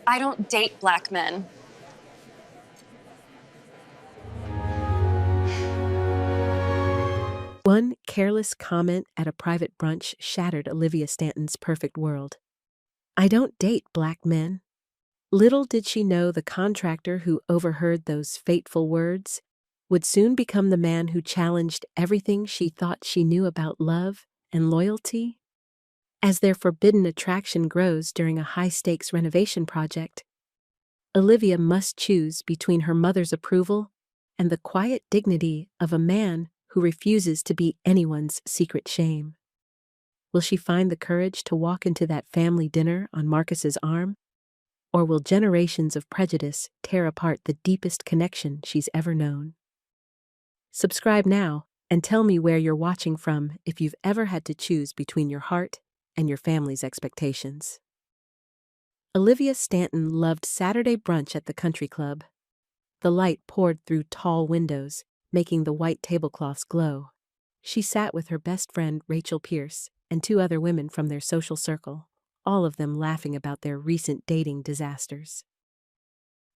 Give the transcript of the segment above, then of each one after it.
I don't date black men. One careless comment at a private brunch shattered Olivia Stanton's perfect world. I don't date black men. Little did she know the contractor who overheard those fateful words would soon become the man who challenged everything she thought she knew about love and loyalty. As their forbidden attraction grows during a high-stakes renovation project, Olivia must choose between her mother's approval and the quiet dignity of a man who refuses to be anyone's secret shame. Will she find the courage to walk into that family dinner on Marcus's arm? Or will generations of prejudice tear apart the deepest connection she's ever known? Subscribe now and tell me where you're watching from if you've ever had to choose between your heart and your family's expectations. Olivia Stanton loved Saturday brunch at the country club. The light poured through tall windows, making the white tablecloths glow. She sat with her best friend Rachel Pierce and two other women from their social circle, all of them laughing about their recent dating disasters.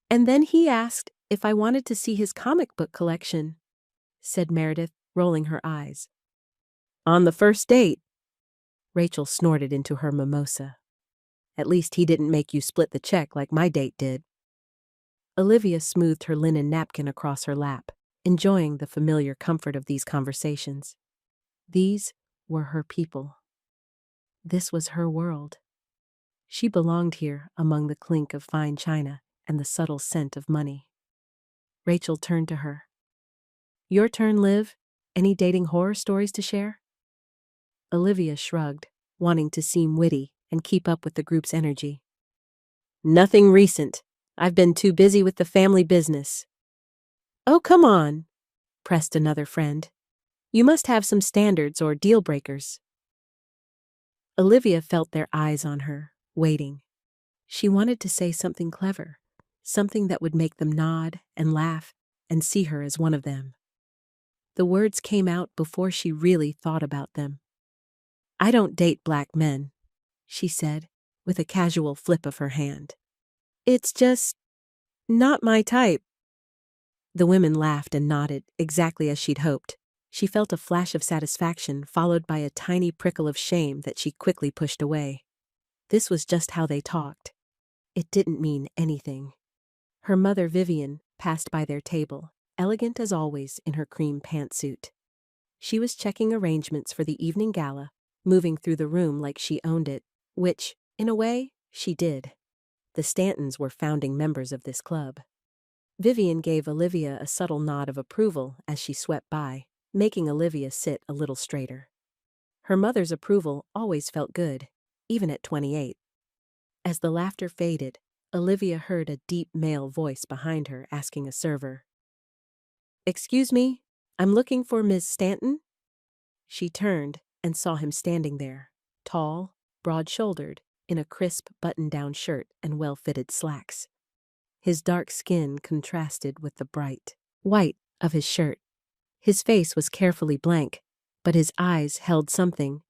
And then he asked if I wanted to see his comic book collection, said Meredith, rolling her eyes. On the first date? Rachel snorted into her mimosa. At least he didn't make you split the check like my date did. Olivia smoothed her linen napkin across her lap, enjoying the familiar comfort of these conversations. These were her people. This was her world. She belonged here among the clink of fine china and the subtle scent of money. Rachel turned to her. Your turn, Liv. Any dating horror stories to share? Olivia shrugged, wanting to seem witty and keep up with the group's energy. Nothing recent. I've been too busy with the family business. Oh, come on, pressed another friend. You must have some standards or deal breakers. Olivia felt their eyes on her, waiting. She wanted to say something clever, something that would make them nod and laugh and see her as one of them. The words came out before she really thought about them. I don't date black men, she said, with a casual flip of her hand. It's just not my type. The women laughed and nodded, exactly as she'd hoped. She felt a flash of satisfaction followed by a tiny prickle of shame that she quickly pushed away. This was just how they talked. It didn't mean anything. Her mother, Vivian, passed by their table, elegant as always in her cream pantsuit. She was checking arrangements for the evening gala, moving through the room like she owned it, which, in a way, she did. The Stantons were founding members of this club. Vivian gave Olivia a subtle nod of approval as she swept by, making Olivia sit a little straighter. Her mother's approval always felt good, even at 28. As the laughter faded, Olivia heard a deep male voice behind her asking a server, Excuse me, I'm looking for Ms. Stanton? She turned and saw him standing there, tall, broad-shouldered, in a crisp button-down shirt and well-fitted slacks. His dark skin contrasted with the bright white of his shirt. His face was carefully blank, but his eyes held something.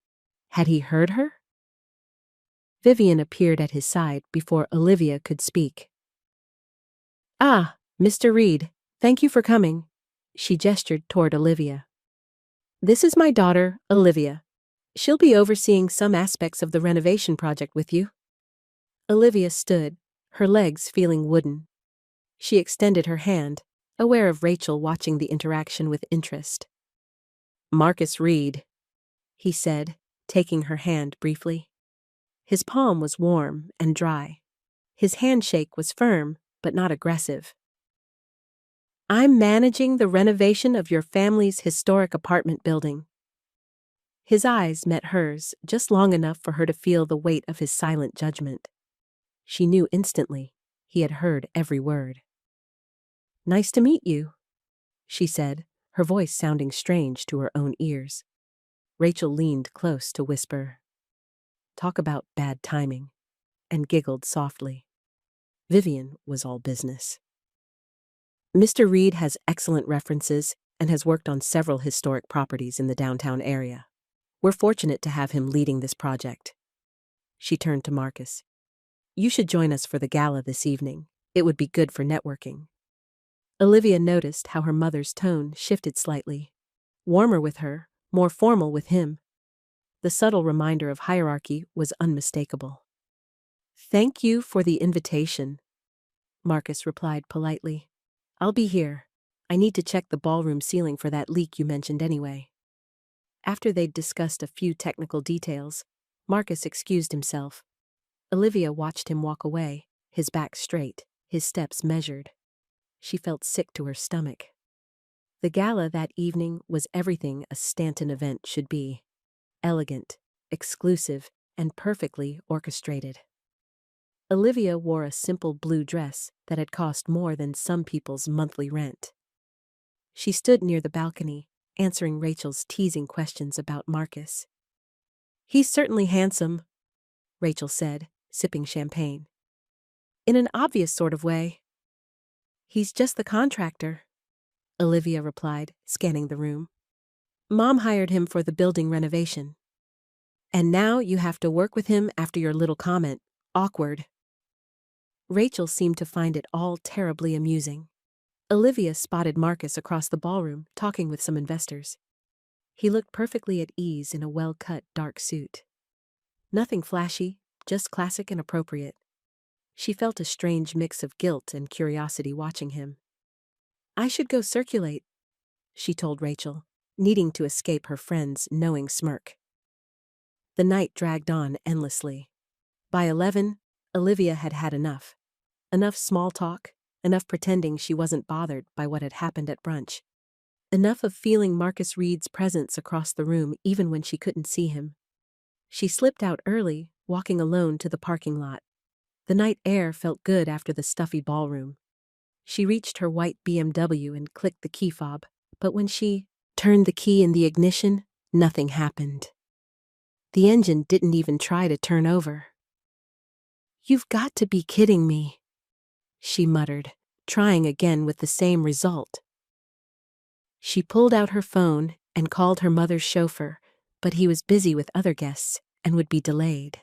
Had he heard her? Vivian appeared at his side before Olivia could speak. Ah, Mr. Reed, thank you for coming. She gestured toward Olivia. This is my daughter, Olivia. She'll be overseeing some aspects of the renovation project with you. Olivia stood, her legs feeling wooden. She extended her hand, aware of Rachel watching the interaction with interest. Marcus Reed, he said, taking her hand briefly. His palm was warm and dry. His handshake was firm, but not aggressive. I'm managing the renovation of your family's historic apartment building. His eyes met hers just long enough for her to feel the weight of his silent judgment. She knew instantly he had heard every word. Nice to meet you, she said, her voice sounding strange to her own ears. Rachel leaned close to whisper, Talk about bad timing, and giggled softly. Vivian was all business. Mr. Reed has excellent references and has worked on several historic properties in the downtown area. We're fortunate to have him leading this project. She turned to Marcus. You should join us for the gala this evening. It would be good for networking. Olivia noticed how her mother's tone shifted slightly. Warmer with her, more formal with him. The subtle reminder of hierarchy was unmistakable. Thank you for the invitation, Marcus replied politely. I'll be here. I need to check the ballroom ceiling for that leak you mentioned anyway. After they'd discussed a few technical details, Marcus excused himself. Olivia watched him walk away, his back straight, his steps measured. She felt sick to her stomach. The gala that evening was everything a Stanton event should be. Elegant, exclusive, and perfectly orchestrated. Olivia wore a simple blue dress that had cost more than some people's monthly rent. She stood near the balcony, answering Rachel's teasing questions about Marcus. He's certainly handsome, Rachel said, sipping champagne. In an obvious sort of way. He's just the contractor, Olivia replied, scanning the room. Mom hired him for the building renovation. And now you have to work with him after your little comment. Awkward. Rachel seemed to find it all terribly amusing. Olivia spotted Marcus across the ballroom, talking with some investors. He looked perfectly at ease in a well-cut dark suit. Nothing flashy, just classic and appropriate. She felt a strange mix of guilt and curiosity watching him. I should go circulate, she told Rachel, needing to escape her friend's knowing smirk. The night dragged on endlessly. By 11, Olivia had had enough. Enough small talk, enough pretending she wasn't bothered by what had happened at brunch. Enough of feeling Marcus Reed's presence across the room even when she couldn't see him. She slipped out early, walking alone to the parking lot. The night air felt good after the stuffy ballroom. She reached her white BMW and clicked the key fob, but when she turned the key in the ignition, nothing happened. The engine didn't even try to turn over. You've got to be kidding me, she muttered, trying again with the same result. She pulled out her phone and called her mother's chauffeur, but he was busy with other guests and would be delayed.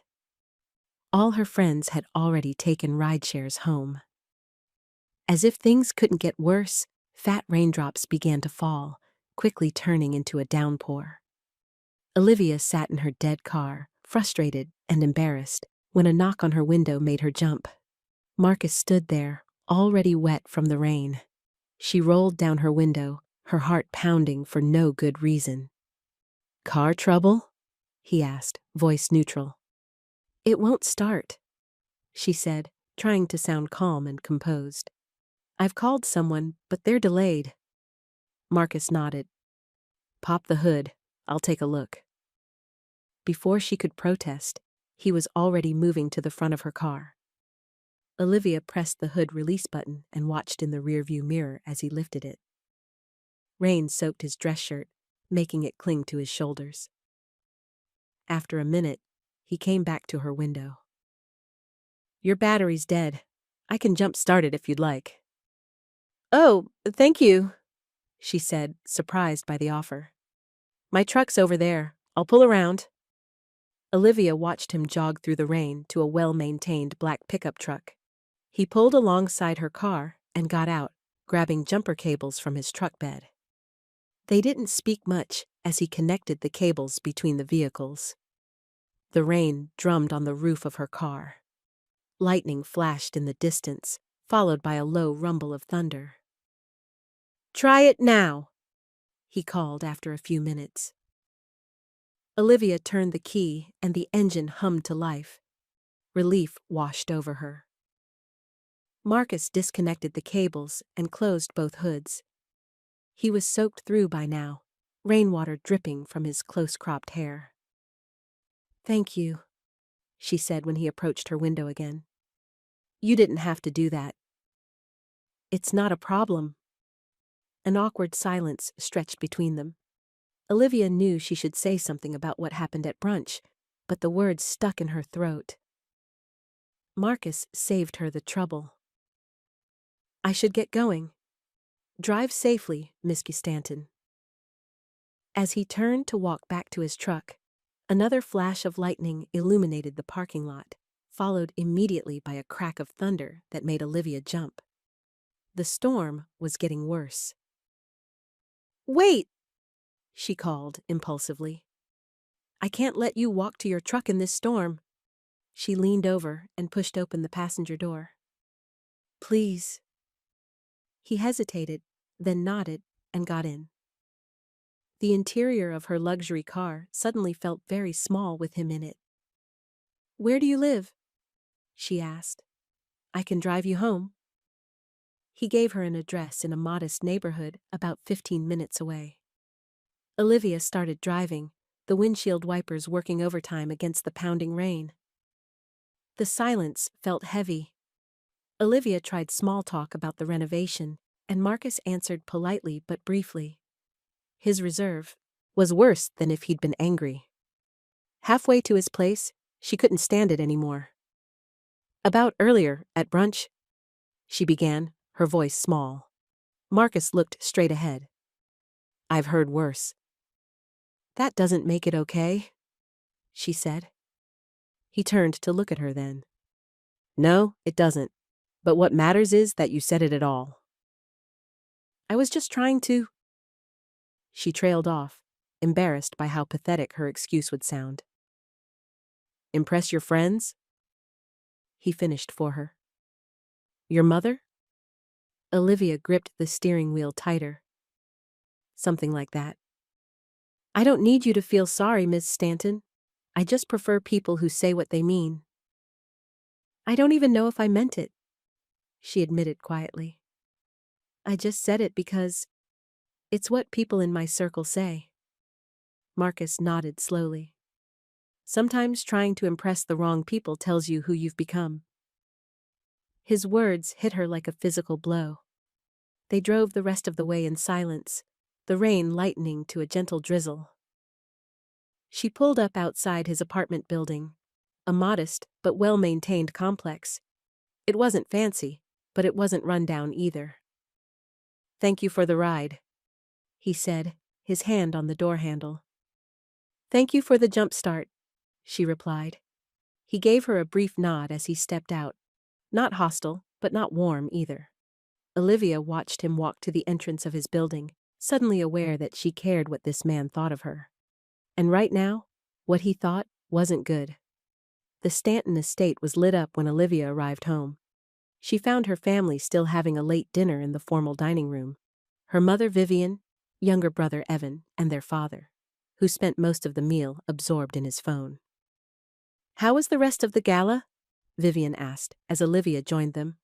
All her friends had already taken rideshares home. As if things couldn't get worse, fat raindrops began to fall, quickly turning into a downpour. Olivia sat in her dead car, frustrated and embarrassed, when a knock on her window made her jump. Marcus stood there, already wet from the rain. She rolled down her window, her heart pounding for no good reason. Car trouble? He asked, voice neutral. It won't start, she said, trying to sound calm and composed. I've called someone, but they're delayed. Marcus nodded. Pop the hood. I'll take a look. Before she could protest, he was already moving to the front of her car. Olivia pressed the hood release button and watched in the rearview mirror as he lifted it. Rain soaked his dress shirt, making it cling to his shoulders. After a minute, he came back to her window. Your battery's dead. I can jump-start it if you'd like. Oh, thank you, she said, surprised by the offer. My truck's over there. I'll pull around. Olivia watched him jog through the rain to a well-maintained black pickup truck. He pulled alongside her car and got out, grabbing jumper cables from his truck bed. They didn't speak much as he connected the cables between the vehicles. The rain drummed on the roof of her car. Lightning flashed in the distance, followed by a low rumble of thunder. Try it now, he called after a few minutes. Olivia turned the key and the engine hummed to life. Relief washed over her. Marcus disconnected the cables and closed both hoods. He was soaked through by now, rainwater dripping from his close-cropped hair. Thank you, she said when he approached her window again. You didn't have to do that. It's not a problem. An awkward silence stretched between them. Olivia knew she should say something about what happened at brunch, but the words stuck in her throat. Marcus saved her the trouble. I should get going. Drive safely, Miss Stanton. As he turned to walk back to his truck, another flash of lightning illuminated the parking lot, followed immediately by a crack of thunder that made Olivia jump. The storm was getting worse. "Wait!" she called impulsively. "I can't let you walk to your truck in this storm." She leaned over and pushed open the passenger door. "Please." He hesitated, then nodded and got in. The interior of her luxury car suddenly felt very small with him in it. "Where do you live?" she asked. "I can drive you home." He gave her an address in a modest neighborhood about 15 minutes away. Olivia started driving, the windshield wipers working overtime against the pounding rain. The silence felt heavy. Olivia tried small talk about the renovation, and Marcus answered politely but briefly. His reserve was worse than if he'd been angry. Halfway to his place, she couldn't stand it anymore. "About earlier, at brunch," she began, her voice small. Marcus looked straight ahead. "I've heard worse." "That doesn't make it okay," she said. He turned to look at her then. "No, it doesn't. But what matters is that you said it at all." "I was just trying to—" She trailed off, embarrassed by how pathetic her excuse would sound. "Impress your friends?" he finished for her. "Your mother?" Olivia gripped the steering wheel tighter. "Something like that." "I don't need you to feel sorry, Miss Stanton. I just prefer people who say what they mean." "I don't even know if I meant it," she admitted quietly. "I just said it because it's what people in my circle say." Marcus nodded slowly. "Sometimes trying to impress the wrong people tells you who you've become." His words hit her like a physical blow. They drove the rest of the way in silence, the rain lightening to a gentle drizzle. She pulled up outside his apartment building, a modest but well-maintained complex. It wasn't fancy, but it wasn't run down either. "Thank you for the ride," he said, his hand on the door handle. "Thank you for the jump start," she replied. He gave her a brief nod as he stepped out. Not hostile, but not warm either. Olivia watched him walk to the entrance of his building, suddenly aware that she cared what this man thought of her. And right now, what he thought wasn't good. The Stanton estate was lit up when Olivia arrived home. She found her family still having a late dinner in the formal dining room. Her mother Vivian, younger brother Evan, and their father, who spent most of the meal absorbed in his phone. "How was the rest of the gala?" Vivian asked as Olivia joined them.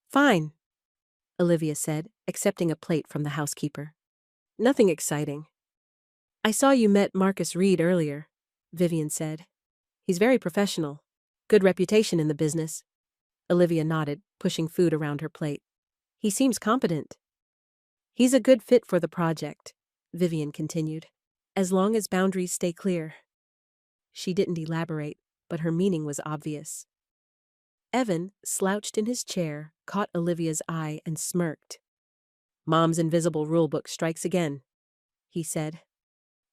"Fine," Olivia said, accepting a plate from the housekeeper. "Nothing exciting." "I saw you met Marcus Reed earlier," Vivian said. "He's very professional. Good reputation in the business." Olivia nodded, pushing food around her plate. "He seems competent." "He's a good fit for the project," Vivian continued, "as long as boundaries stay clear." She didn't elaborate, but her meaning was obvious. Evan, slouched in his chair, caught Olivia's eye and smirked. "Mom's invisible rulebook strikes again," he said.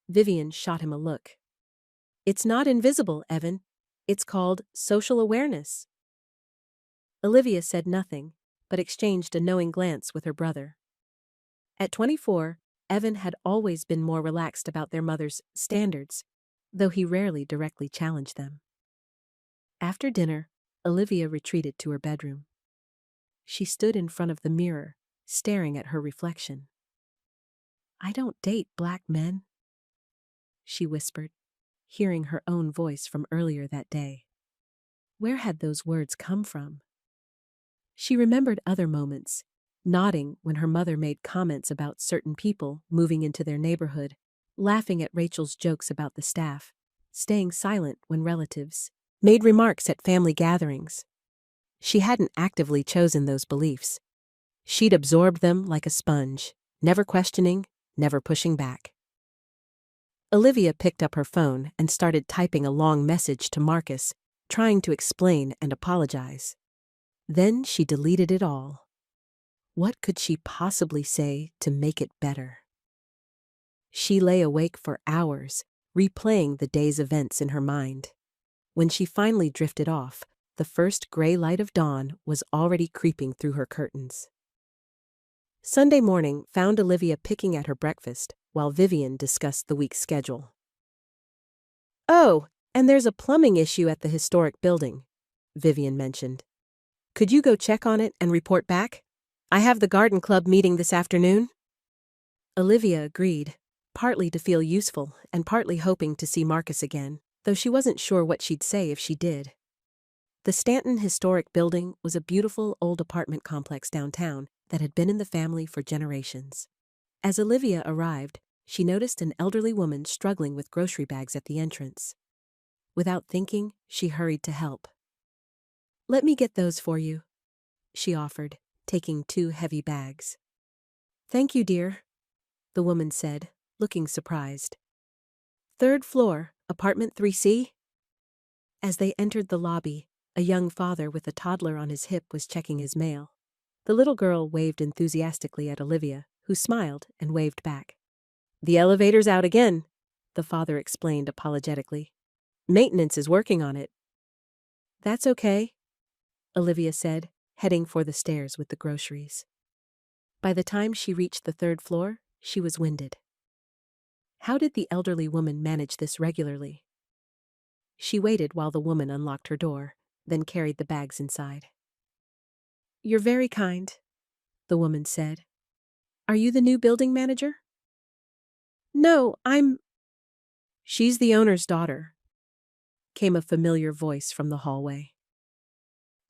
Vivian shot him a look. "It's not invisible, Evan. It's called social awareness." Olivia said nothing, but exchanged a knowing glance with her brother. At 24, Evan had always been more relaxed about their mother's standards, though he rarely directly challenged them. After dinner, Olivia retreated to her bedroom. She stood in front of the mirror, staring at her reflection. "I don't date black men," she whispered, hearing her own voice from earlier that day. Where had those words come from? She remembered other moments, nodding when her mother made comments about certain people moving into their neighborhood, laughing at Rachel's jokes about the staff, staying silent when relatives made remarks at family gatherings. She hadn't actively chosen those beliefs. She'd absorbed them like a sponge, never questioning, never pushing back. Olivia picked up her phone and started typing a long message to Marcus, trying to explain and apologize. Then she deleted it all. What could she possibly say to make it better? She lay awake for hours, replaying the day's events in her mind. When she finally drifted off, the first gray light of dawn was already creeping through her curtains. Sunday morning found Olivia picking at her breakfast while Vivian discussed the week's schedule. "Oh, and there's a plumbing issue at the historic building," Vivian mentioned. "Could you go check on it and report back? I have the garden club meeting this afternoon." Olivia agreed, partly to feel useful and partly hoping to see Marcus again, though she wasn't sure what she'd say if she did. The Stanton Historic Building was a beautiful old apartment complex downtown that had been in the family for generations. As Olivia arrived, she noticed an elderly woman struggling with grocery bags at the entrance. Without thinking, she hurried to help. "Let me get those for you," she offered, taking 2 heavy bags. "Thank you, dear," the woman said, looking surprised. "Third floor, apartment 3C?" As they entered the lobby, a young father with a toddler on his hip was checking his mail. The little girl waved enthusiastically at Olivia, who smiled and waved back. "The elevator's out again," the father explained apologetically. "Maintenance is working on it." "That's okay," Olivia said, heading for the stairs with the groceries. By the time she reached the 3rd floor, she was winded. How did the elderly woman manage this regularly? She waited while the woman unlocked her door, then carried the bags inside. "You're very kind," the woman said. "Are you the new building manager?" "No, I'm—" "She's the owner's daughter," came a familiar voice from the hallway.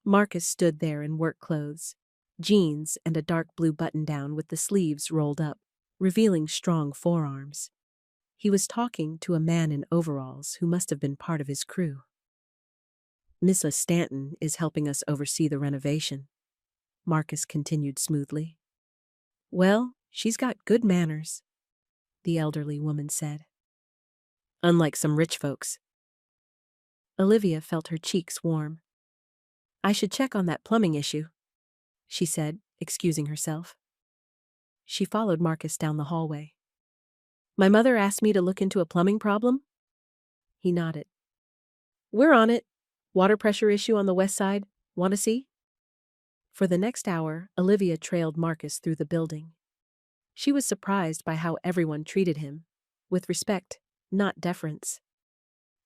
Marcus stood there in work clothes, jeans and a dark blue button-down with the sleeves rolled up, revealing strong forearms. He was talking to a man in overalls who must have been part of his crew. "Mrs. Stanton is helping us oversee the renovation," Marcus continued smoothly. "Well, she's got good manners," the elderly woman said. "Unlike some rich folks." Olivia felt her cheeks warm. "I should check on that plumbing issue," she said, excusing herself. She followed Marcus down the hallway. "My mother asked me to look into a plumbing problem?" He nodded. "We're on it. Water pressure issue on the west side. Want to see?" For the next hour, Olivia trailed Marcus through the building. She was surprised by how everyone treated him, with respect, not deference.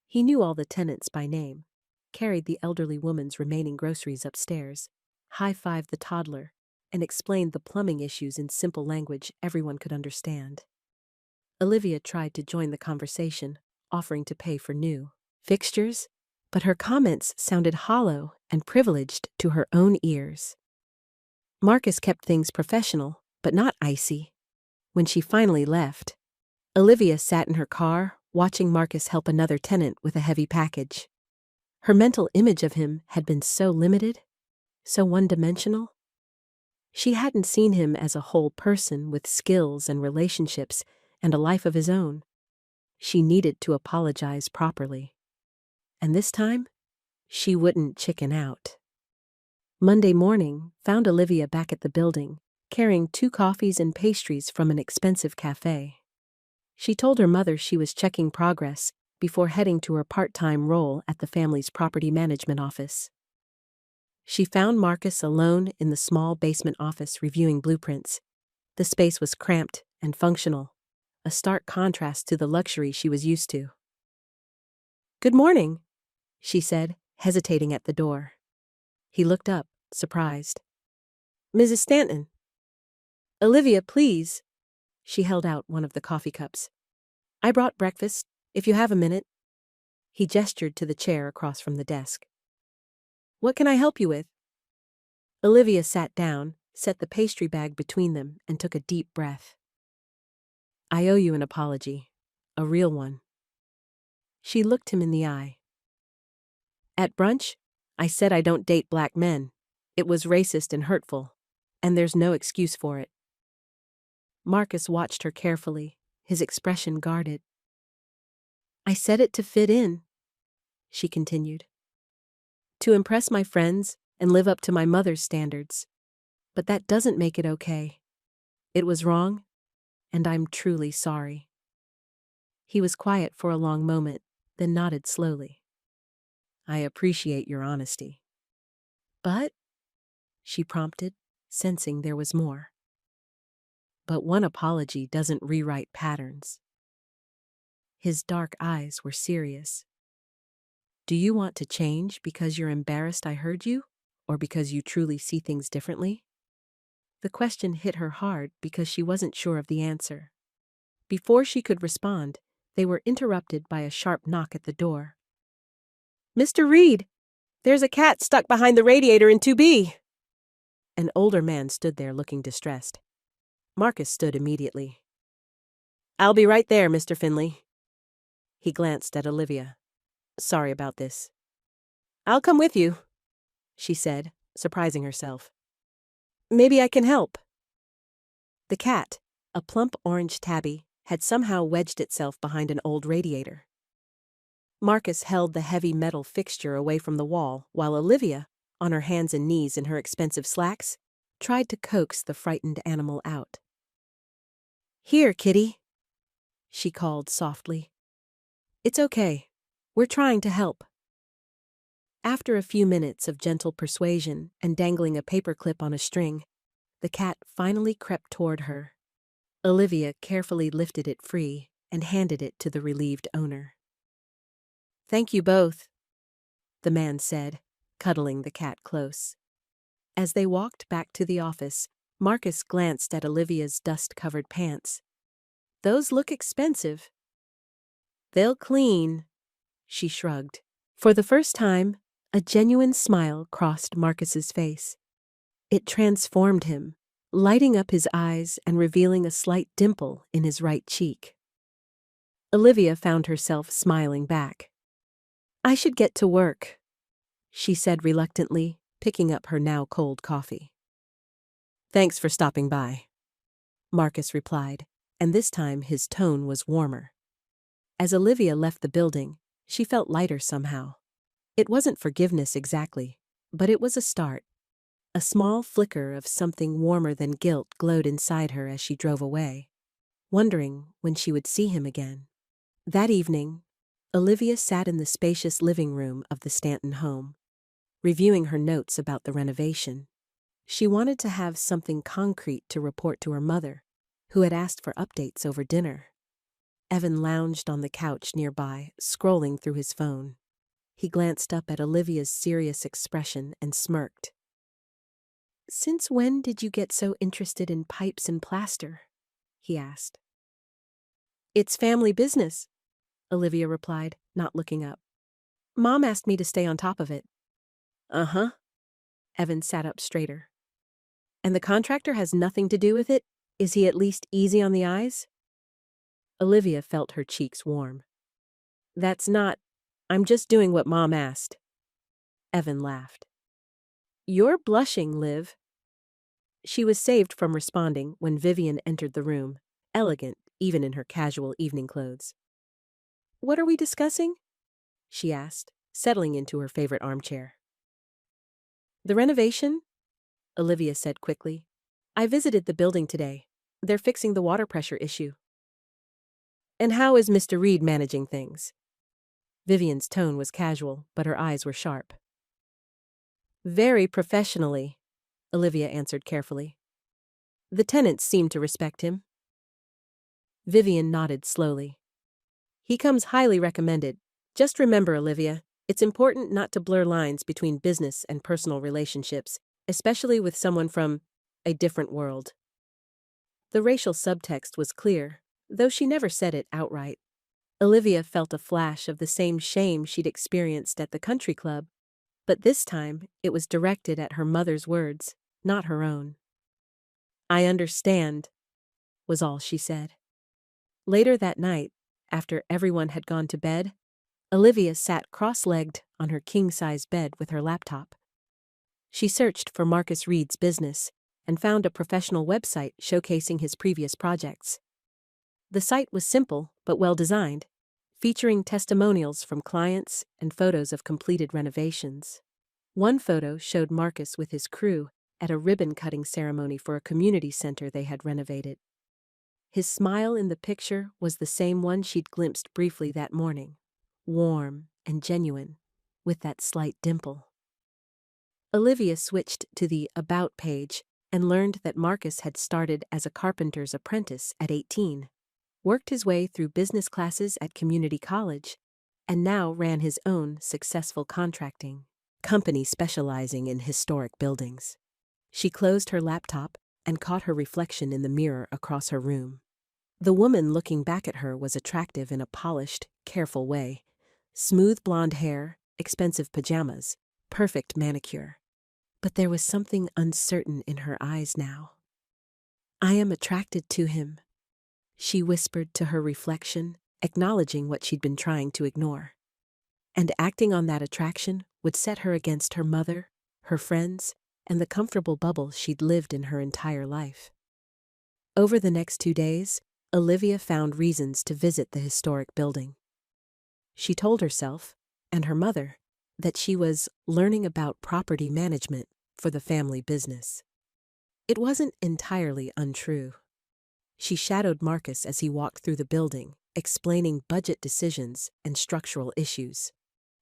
He knew all the tenants by name, carried the elderly woman's remaining groceries upstairs, high-fived the toddler, and explained the plumbing issues in simple language everyone could understand. Olivia tried to join the conversation, offering to pay for new fixtures, but her comments sounded hollow and privileged to her own ears. Marcus kept things professional, but not icy. When she finally left, Olivia sat in her car, watching Marcus help another tenant with a heavy package. Her mental image of him had been so limited, so one-dimensional. She hadn't seen him as a whole person with skills and relationships and a life of his own. She needed to apologize properly. And this time, she wouldn't chicken out. Monday morning found Olivia back at the building, carrying 2 coffees and pastries from an expensive cafe. She told her mother she was checking progress before heading to her part-time role at the family's property management office. She found Marcus alone in the small basement office reviewing blueprints. The space was cramped and functional, a stark contrast to the luxury she was used to. "Good morning," she said, hesitating at the door. He looked up, surprised. "Mrs. Stanton." "Olivia, please." She held out one of the coffee cups. "I brought breakfast, if you have a minute." He gestured to the chair across from the desk. "What can I help you with?" Olivia sat down, set the pastry bag between them, and took a deep breath. "I owe you an apology, a real one." She looked him in the eye. "At brunch, I said I don't date black men. It was racist and hurtful, and there's no excuse for it." Marcus watched her carefully, his expression guarded. "I said it to fit in," she continued. "To impress my friends and live up to my mother's standards. But that doesn't make it okay. It was wrong, and I'm truly sorry." He was quiet for a long moment, then nodded slowly. I appreciate your honesty. But, she prompted, sensing there was more. But one apology doesn't rewrite patterns. His dark eyes were serious. Do you want to change because you're embarrassed I heard you? Or because you truly see things differently? The question hit her hard because she wasn't sure of the answer. Before she could respond, they were interrupted by a sharp knock at the door. Mr. Reed, there's a cat stuck behind the radiator in 2B. An older man stood there looking distressed. Marcus stood immediately. I'll be right there, Mr. Finley. He glanced at Olivia. Sorry about this. I'll come with you, she said, surprising herself. Maybe I can help. The cat, a plump orange tabby, had somehow wedged itself behind an old radiator. Marcus held the heavy metal fixture away from the wall while Olivia, on her hands and knees in her expensive slacks, tried to coax the frightened animal out. Here, kitty, she called softly. It's okay. We're trying to help. After a few minutes of gentle persuasion and dangling a paperclip on a string, the cat finally crept toward her. Olivia carefully lifted it free and handed it to the relieved owner. Thank you both, the man said, cuddling the cat close. As they walked back to the office, Marcus glanced at Olivia's dust-covered pants. Those look expensive. They'll clean, she shrugged. For the first time, a genuine smile crossed Marcus's face. It transformed him, lighting up his eyes and revealing a slight dimple in his right cheek. Olivia found herself smiling back. I should get to work, she said reluctantly, picking up her now cold coffee. Thanks for stopping by, Marcus replied, and this time his tone was warmer. As Olivia left the building, she felt lighter somehow. It wasn't forgiveness exactly, but it was a start. A small flicker of something warmer than guilt glowed inside her as she drove away, wondering when she would see him again. That evening, Olivia sat in the spacious living room of the Stanton home, reviewing her notes about the renovation. She wanted to have something concrete to report to her mother, who had asked for updates over dinner. Evan lounged on the couch nearby, scrolling through his phone. He glanced up at Olivia's serious expression and smirked. Since when did you get so interested in pipes and plaster? He asked. It's family business, Olivia replied, not looking up. Mom asked me to stay on top of it. Uh-huh. Evan sat up straighter. And the contractor has nothing to do with it? Is he at least easy on the eyes? Olivia felt her cheeks warm. I'm just doing what Mom asked. Evan laughed. You're blushing, Liv. She was saved from responding when Vivian entered the room, elegant even in her casual evening clothes. What are we discussing? She asked, settling into her favorite armchair. The renovation? Olivia said quickly. I visited the building today. They're fixing the water pressure issue. And how is Mr. Reed managing things? Vivian's tone was casual, but her eyes were sharp. Very professionally, Olivia answered carefully. The tenants seem to respect him. Vivian nodded slowly. He comes highly recommended. Just remember, Olivia, it's important not to blur lines between business and personal relationships, especially with someone from a different world. The racial subtext was clear, though she never said it outright. Olivia felt a flash of the same shame she'd experienced at the country club, but this time it was directed at her mother's words, not her own. I understand, was all she said. Later that night, after everyone had gone to bed, Olivia sat cross-legged on her king-size bed with her laptop. She searched for Marcus Reed's business and found a professional website showcasing his previous projects. The site was simple but well-designed, featuring testimonials from clients and photos of completed renovations. One photo showed Marcus with his crew at a ribbon-cutting ceremony for a community center they had renovated. His smile in the picture was the same one she'd glimpsed briefly that morning, warm and genuine, with that slight dimple. Olivia switched to the About page and learned that Marcus had started as a carpenter's apprentice at 18, worked his way through business classes at community college, and now ran his own successful contracting company specializing in historic buildings. She closed her laptop and caught her reflection in the mirror across her room. The woman looking back at her was attractive in a polished, careful way. Smooth blonde hair, expensive pajamas, perfect manicure. But there was something uncertain in her eyes now. "I am attracted to him," she whispered to her reflection, acknowledging what she'd been trying to ignore. And acting on that attraction would set her against her mother, her friends, and the comfortable bubble she'd lived in her entire life. Over the next 2 days, Olivia found reasons to visit the historic building. She told herself, and her mother, that she was learning about property management for the family business. It wasn't entirely untrue. She shadowed Marcus as he walked through the building, explaining budget decisions and structural issues.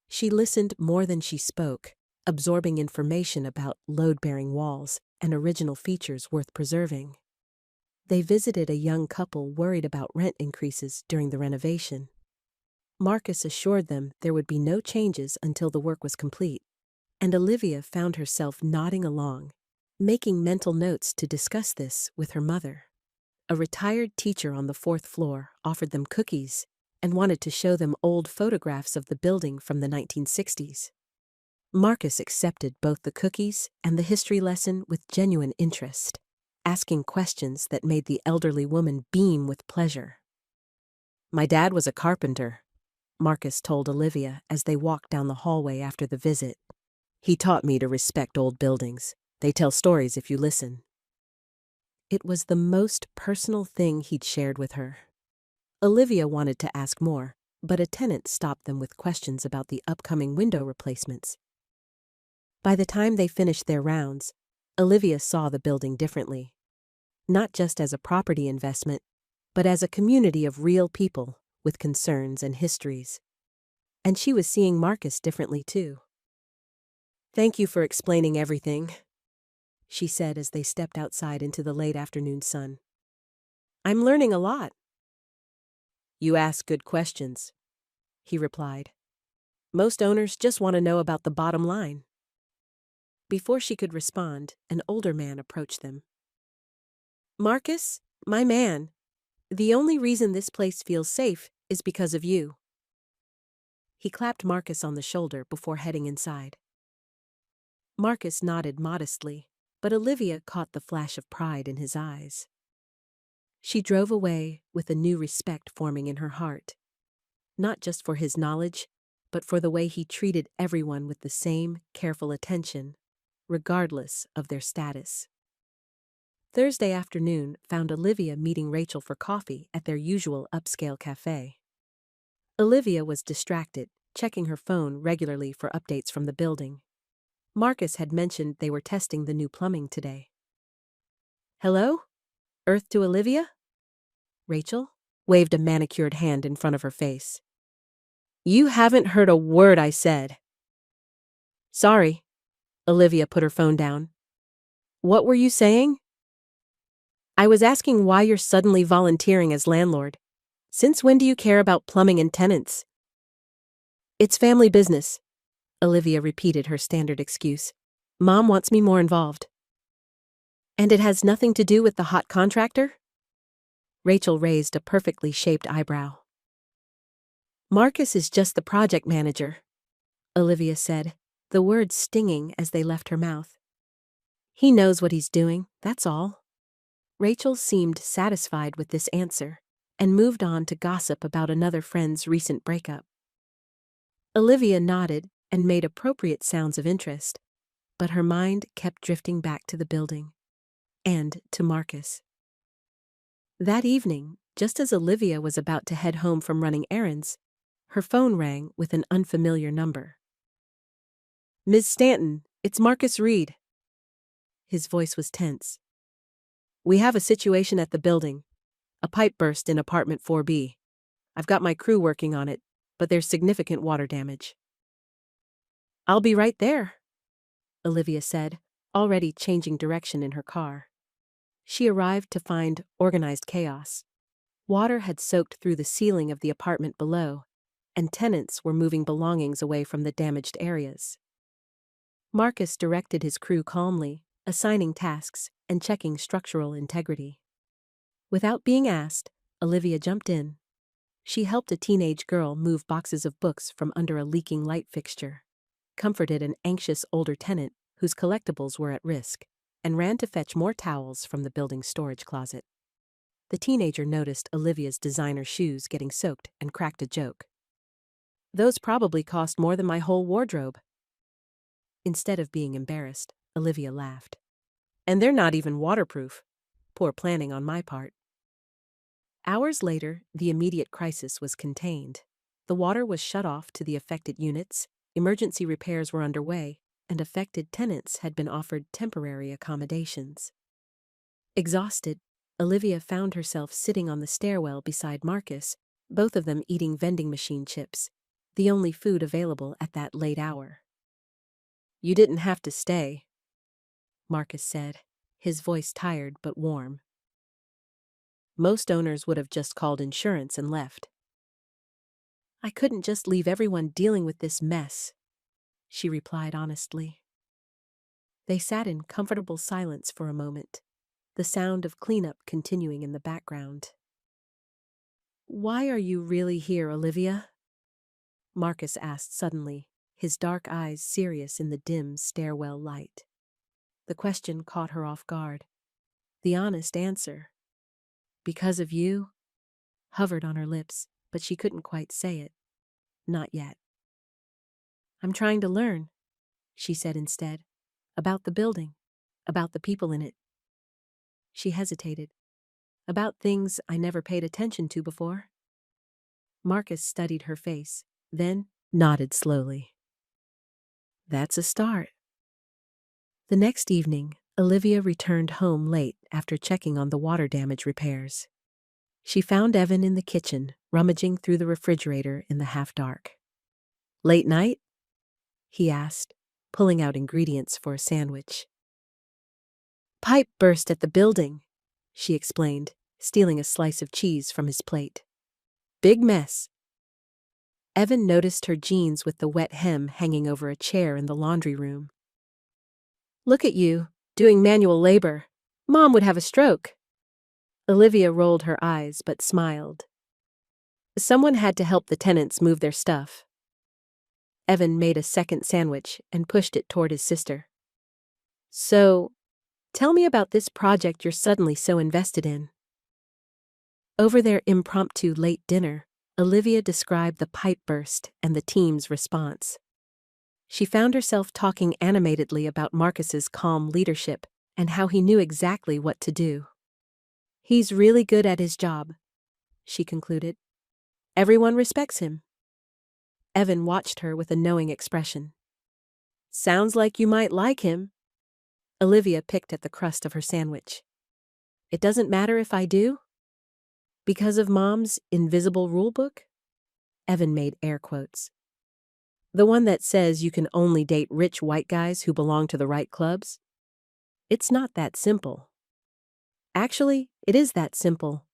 She listened more than she spoke, absorbing information about load-bearing walls and original features worth preserving. They visited a young couple worried about rent increases during the renovation. Marcus assured them there would be no changes until the work was complete, and Olivia found herself nodding along, making mental notes to discuss this with her mother. A retired teacher on the 4th floor offered them cookies and wanted to show them old photographs of the building from the 1960s. Marcus accepted both the cookies and the history lesson with genuine interest, asking questions that made the elderly woman beam with pleasure. "My dad was a carpenter," Marcus told Olivia as they walked down the hallway after the visit. "He taught me to respect old buildings. They tell stories if you listen." It was the most personal thing he'd shared with her. Olivia wanted to ask more, but a tenant stopped them with questions about the upcoming window replacements. By the time they finished their rounds, Olivia saw the building differently. Not just as a property investment, but as a community of real people with concerns and histories. And she was seeing Marcus differently too. "Thank you for explaining everything," she said as they stepped outside into the late afternoon sun. "I'm learning a lot." "You ask good questions," he replied. "Most owners just want to know about the bottom line." Before she could respond, an older man approached them. "Marcus, my man, the only reason this place feels safe is because of you." He clapped Marcus on the shoulder before heading inside. Marcus nodded modestly, but Olivia caught the flash of pride in his eyes. She drove away with a new respect forming in her heart, not just for his knowledge, but for the way he treated everyone with the same careful attention, regardless of their status. Thursday afternoon found Olivia meeting Rachel for coffee at their usual upscale cafe. Olivia was distracted, checking her phone regularly for updates from the building. Marcus had mentioned they were testing the new plumbing today. "Hello? Earth to Olivia?" Rachel waved a manicured hand in front of her face. "You haven't heard a word I said." "Sorry." Olivia put her phone down. "What were you saying?" "I was asking why you're suddenly volunteering as landlord. Since when do you care about plumbing and tenants?" "It's family business," Olivia repeated her standard excuse. "Mom wants me more involved." "And it has nothing to do with the hot contractor?" Rachel raised a perfectly shaped eyebrow. "Marcus is just the project manager," Olivia said, the words stinging as they left her mouth. "He knows what he's doing, that's all." Rachel seemed satisfied with this answer and moved on to gossip about another friend's recent breakup. Olivia nodded and made appropriate sounds of interest, but her mind kept drifting back to the building and to Marcus. That evening, just as Olivia was about to head home from running errands, her phone rang with an unfamiliar number. "Ms. Stanton, it's Marcus Reed." His voice was tense. "We have a situation at the building. A pipe burst in apartment 4B. I've got my crew working on it, but there's significant water damage." I'll be right there, Olivia said, already changing direction in her car. She arrived to find organized chaos. Water had soaked through the ceiling of the apartment below, and tenants were moving belongings away from the damaged areas. Marcus directed his crew calmly, assigning tasks and checking structural integrity. Without being asked, Olivia jumped in. She helped a teenage girl move boxes of books from under a leaking light fixture, comforted an anxious older tenant whose collectibles were at risk, and ran to fetch more towels from the building's storage closet. The teenager noticed Olivia's designer shoes getting soaked and cracked a joke. "Those probably cost more than my whole wardrobe." Instead of being embarrassed, Olivia laughed. "And they're not even waterproof. Poor planning on my part." Hours later, the immediate crisis was contained. The water was shut off to the affected units, emergency repairs were underway, and affected tenants had been offered temporary accommodations. Exhausted, Olivia found herself sitting on the stairwell beside Marcus, both of them eating vending machine chips, the only food available at that late hour. "You didn't have to stay," Marcus said, his voice tired but warm. "Most owners would have just called insurance and left." "I couldn't just leave everyone dealing with this mess," she replied honestly. They sat in comfortable silence for a moment, the sound of cleanup continuing in the background. "Why are you really here, Olivia?" Marcus asked suddenly, his dark eyes serious in the dim stairwell light. The question caught her off guard. The honest answer, "Because of you," hovered on her lips, but she couldn't quite say it. Not yet. "I'm trying to learn," she said instead, "about the building, about the people in it." She hesitated. "About things I never paid attention to before." Marcus studied her face, then nodded slowly. "That's a start." The next evening, Olivia returned home late after checking on the water damage repairs. She found Evan in the kitchen, rummaging through the refrigerator in the half-dark. "Late night?" he asked, pulling out ingredients for a sandwich. "Pipe burst at the building," she explained, stealing a slice of cheese from his plate. "Big mess." Evan noticed her jeans with the wet hem hanging over a chair in the laundry room. "Look at you, doing manual labor. Mom would have a stroke." Olivia rolled her eyes but smiled. "Someone had to help the tenants move their stuff." Evan made a second sandwich and pushed it toward his sister. "So, tell me about this project you're suddenly so invested in." Over their impromptu late dinner, Olivia described the pipe burst and the team's response. She found herself talking animatedly about Marcus's calm leadership and how he knew exactly what to do. "He's really good at his job," she concluded. "Everyone respects him." Evan watched her with a knowing expression. "Sounds like you might like him." Olivia picked at the crust of her sandwich. "It doesn't matter if I do?" "Because of Mom's invisible rulebook?" Evan made air quotes. "The one that says you can only date rich white guys who belong to the right clubs? It's not that simple." "Actually, it is that simple,"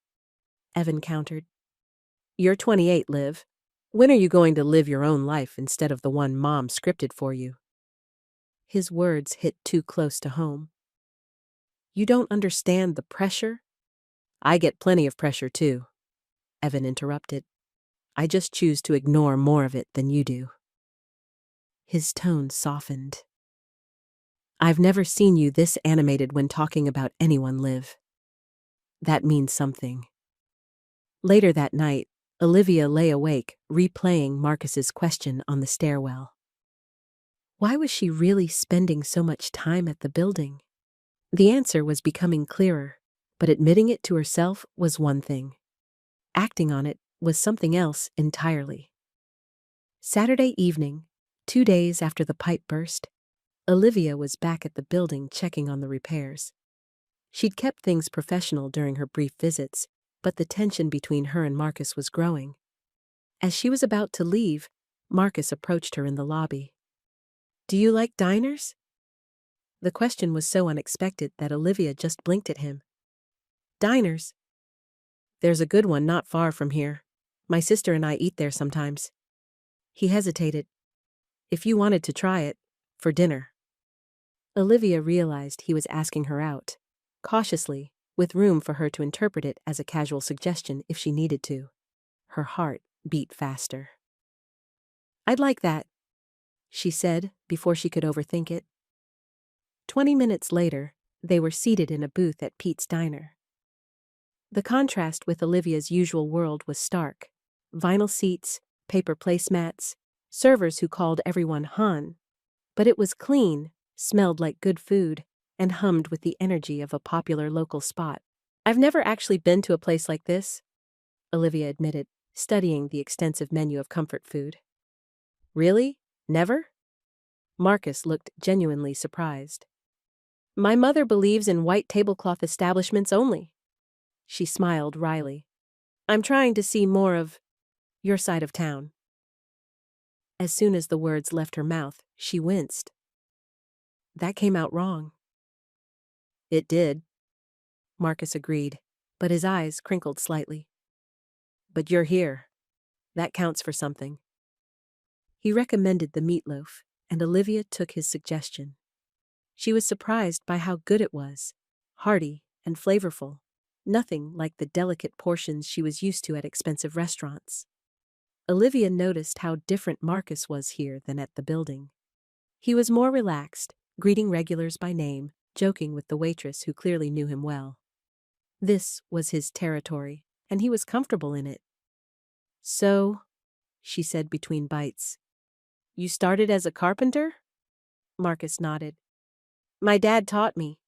Evan countered. "You're 28, Liv. When are you going to live your own life instead of the one Mom scripted for you?" His words hit too close to home. "You don't understand the pressure?" "I get plenty of pressure too," Evan interrupted. "I just choose to ignore more of it than you do." His tone softened. "I've never seen you this animated when talking about anyone, Liv. That means something." Later that night, Olivia lay awake, replaying Marcus's question on the stairwell. Why was she really spending so much time at the building? The answer was becoming clearer, but admitting it to herself was one thing. Acting on it was something else entirely. Saturday evening, 2 days after the pipe burst, Olivia was back at the building checking on the repairs. She'd kept things professional during her brief visits, but the tension between her and Marcus was growing. As she was about to leave, Marcus approached her in the lobby. Do you like diners? The question was so unexpected that Olivia just blinked at him. Diners? There's a good one not far from here. My sister and I eat there sometimes. He hesitated. If you wanted to try it, for dinner. Olivia realized he was asking her out, cautiously, with room for her to interpret it as a casual suggestion if she needed to. Her heart beat faster. I'd like that, she said before she could overthink it. 20 minutes later, they were seated in a booth at Pete's Diner. The contrast with Olivia's usual world was stark. Vinyl seats, paper placemats, servers who called everyone hon. But it was clean, smelled like good food, and hummed with the energy of a popular local spot. I've never actually been to a place like this, Olivia admitted, studying the extensive menu of comfort food. Really? Never? Marcus looked genuinely surprised. My mother believes in white tablecloth establishments only. She smiled wryly. I'm trying to see more of your side of town. As soon as the words left her mouth, she winced. That came out wrong. It did, Marcus agreed, but his eyes crinkled slightly. But you're here. That counts for something. He recommended the meatloaf, and Olivia took his suggestion. She was surprised by how good it was, hearty and flavorful, nothing like the delicate portions she was used to at expensive restaurants. Olivia noticed how different Marcus was here than at the building. He was more relaxed, greeting regulars by name, joking with the waitress who clearly knew him well. This was his territory, and he was comfortable in it. So, she said between bites, you started as a carpenter? Marcus nodded. My dad taught me.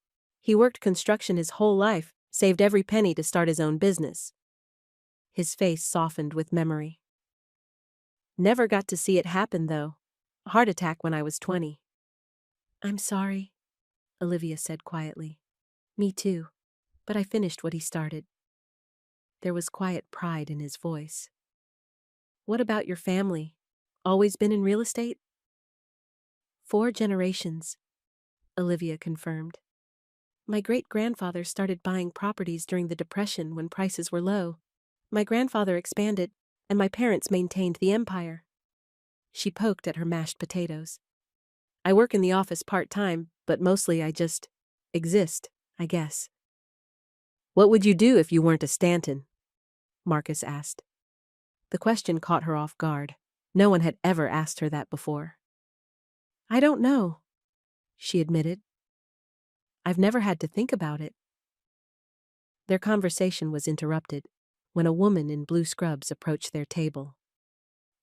He worked construction his whole life, saved every penny to start his own business. His face softened with memory. Never got to see it happen, though. Heart attack when I was 20. I'm sorry, Olivia said quietly. Me too, but I finished what he started. There was quiet pride in his voice. What about your family? Always been in real estate? 4 generations, Olivia confirmed. My great-grandfather started buying properties during the Depression when prices were low. My grandfather expanded, and my parents maintained the empire. She poked at her mashed potatoes. I work in the office part-time, but mostly I just exist, I guess. What would you do if you weren't a Stanton? Marcus asked. The question caught her off guard. No one had ever asked her that before. I don't know, she admitted. I've never had to think about it. Their conversation was interrupted when a woman in blue scrubs approached their table.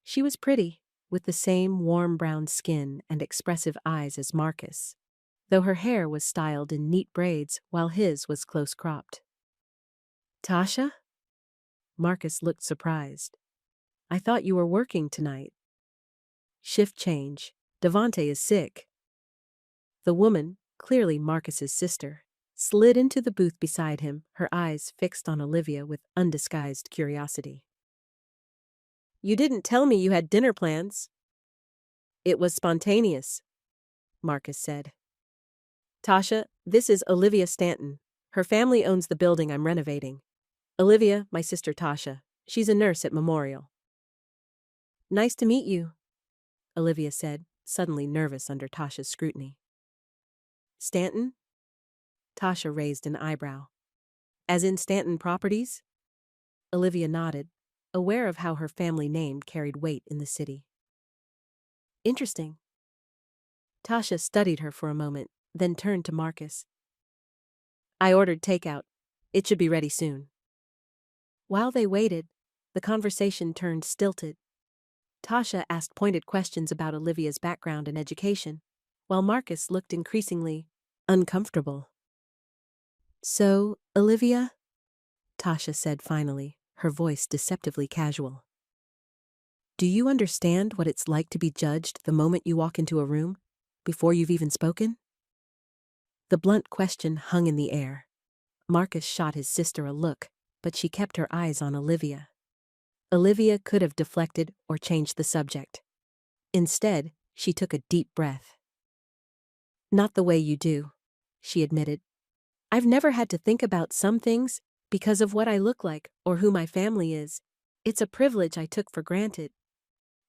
She was pretty, with the same warm brown skin and expressive eyes as Marcus, though her hair was styled in neat braids while his was close-cropped. Tasha? Marcus looked surprised. I thought you were working tonight. Shift change. Devante is sick. The woman, clearly Marcus's sister, slid into the booth beside him, her eyes fixed on Olivia with undisguised curiosity. You didn't tell me you had dinner plans. It was spontaneous, Marcus said. Tasha, this is Olivia Stanton. Her family owns the building I'm renovating. Olivia, my sister Tasha. She's a nurse at Memorial. Nice to meet you, Olivia said, suddenly nervous under Tasha's scrutiny. Stanton? Tasha raised an eyebrow. As in Stanton Properties? Olivia nodded, aware of how her family name carried weight in the city. Interesting. Tasha studied her for a moment, then turned to Marcus. I ordered takeout. It should be ready soon. While they waited, the conversation turned stilted. Tasha asked pointed questions about Olivia's background and education, while Marcus looked increasingly uncomfortable. So, Olivia? Tasha said finally, her voice deceptively casual. Do you understand what it's like to be judged the moment you walk into a room, before you've even spoken? The blunt question hung in the air. Marcus shot his sister a look, but she kept her eyes on Olivia. Olivia could have deflected or changed the subject. Instead, she took a deep breath. Not the way you do, she admitted. I've never had to think about some things because of what I look like or who my family is. It's a privilege I took for granted.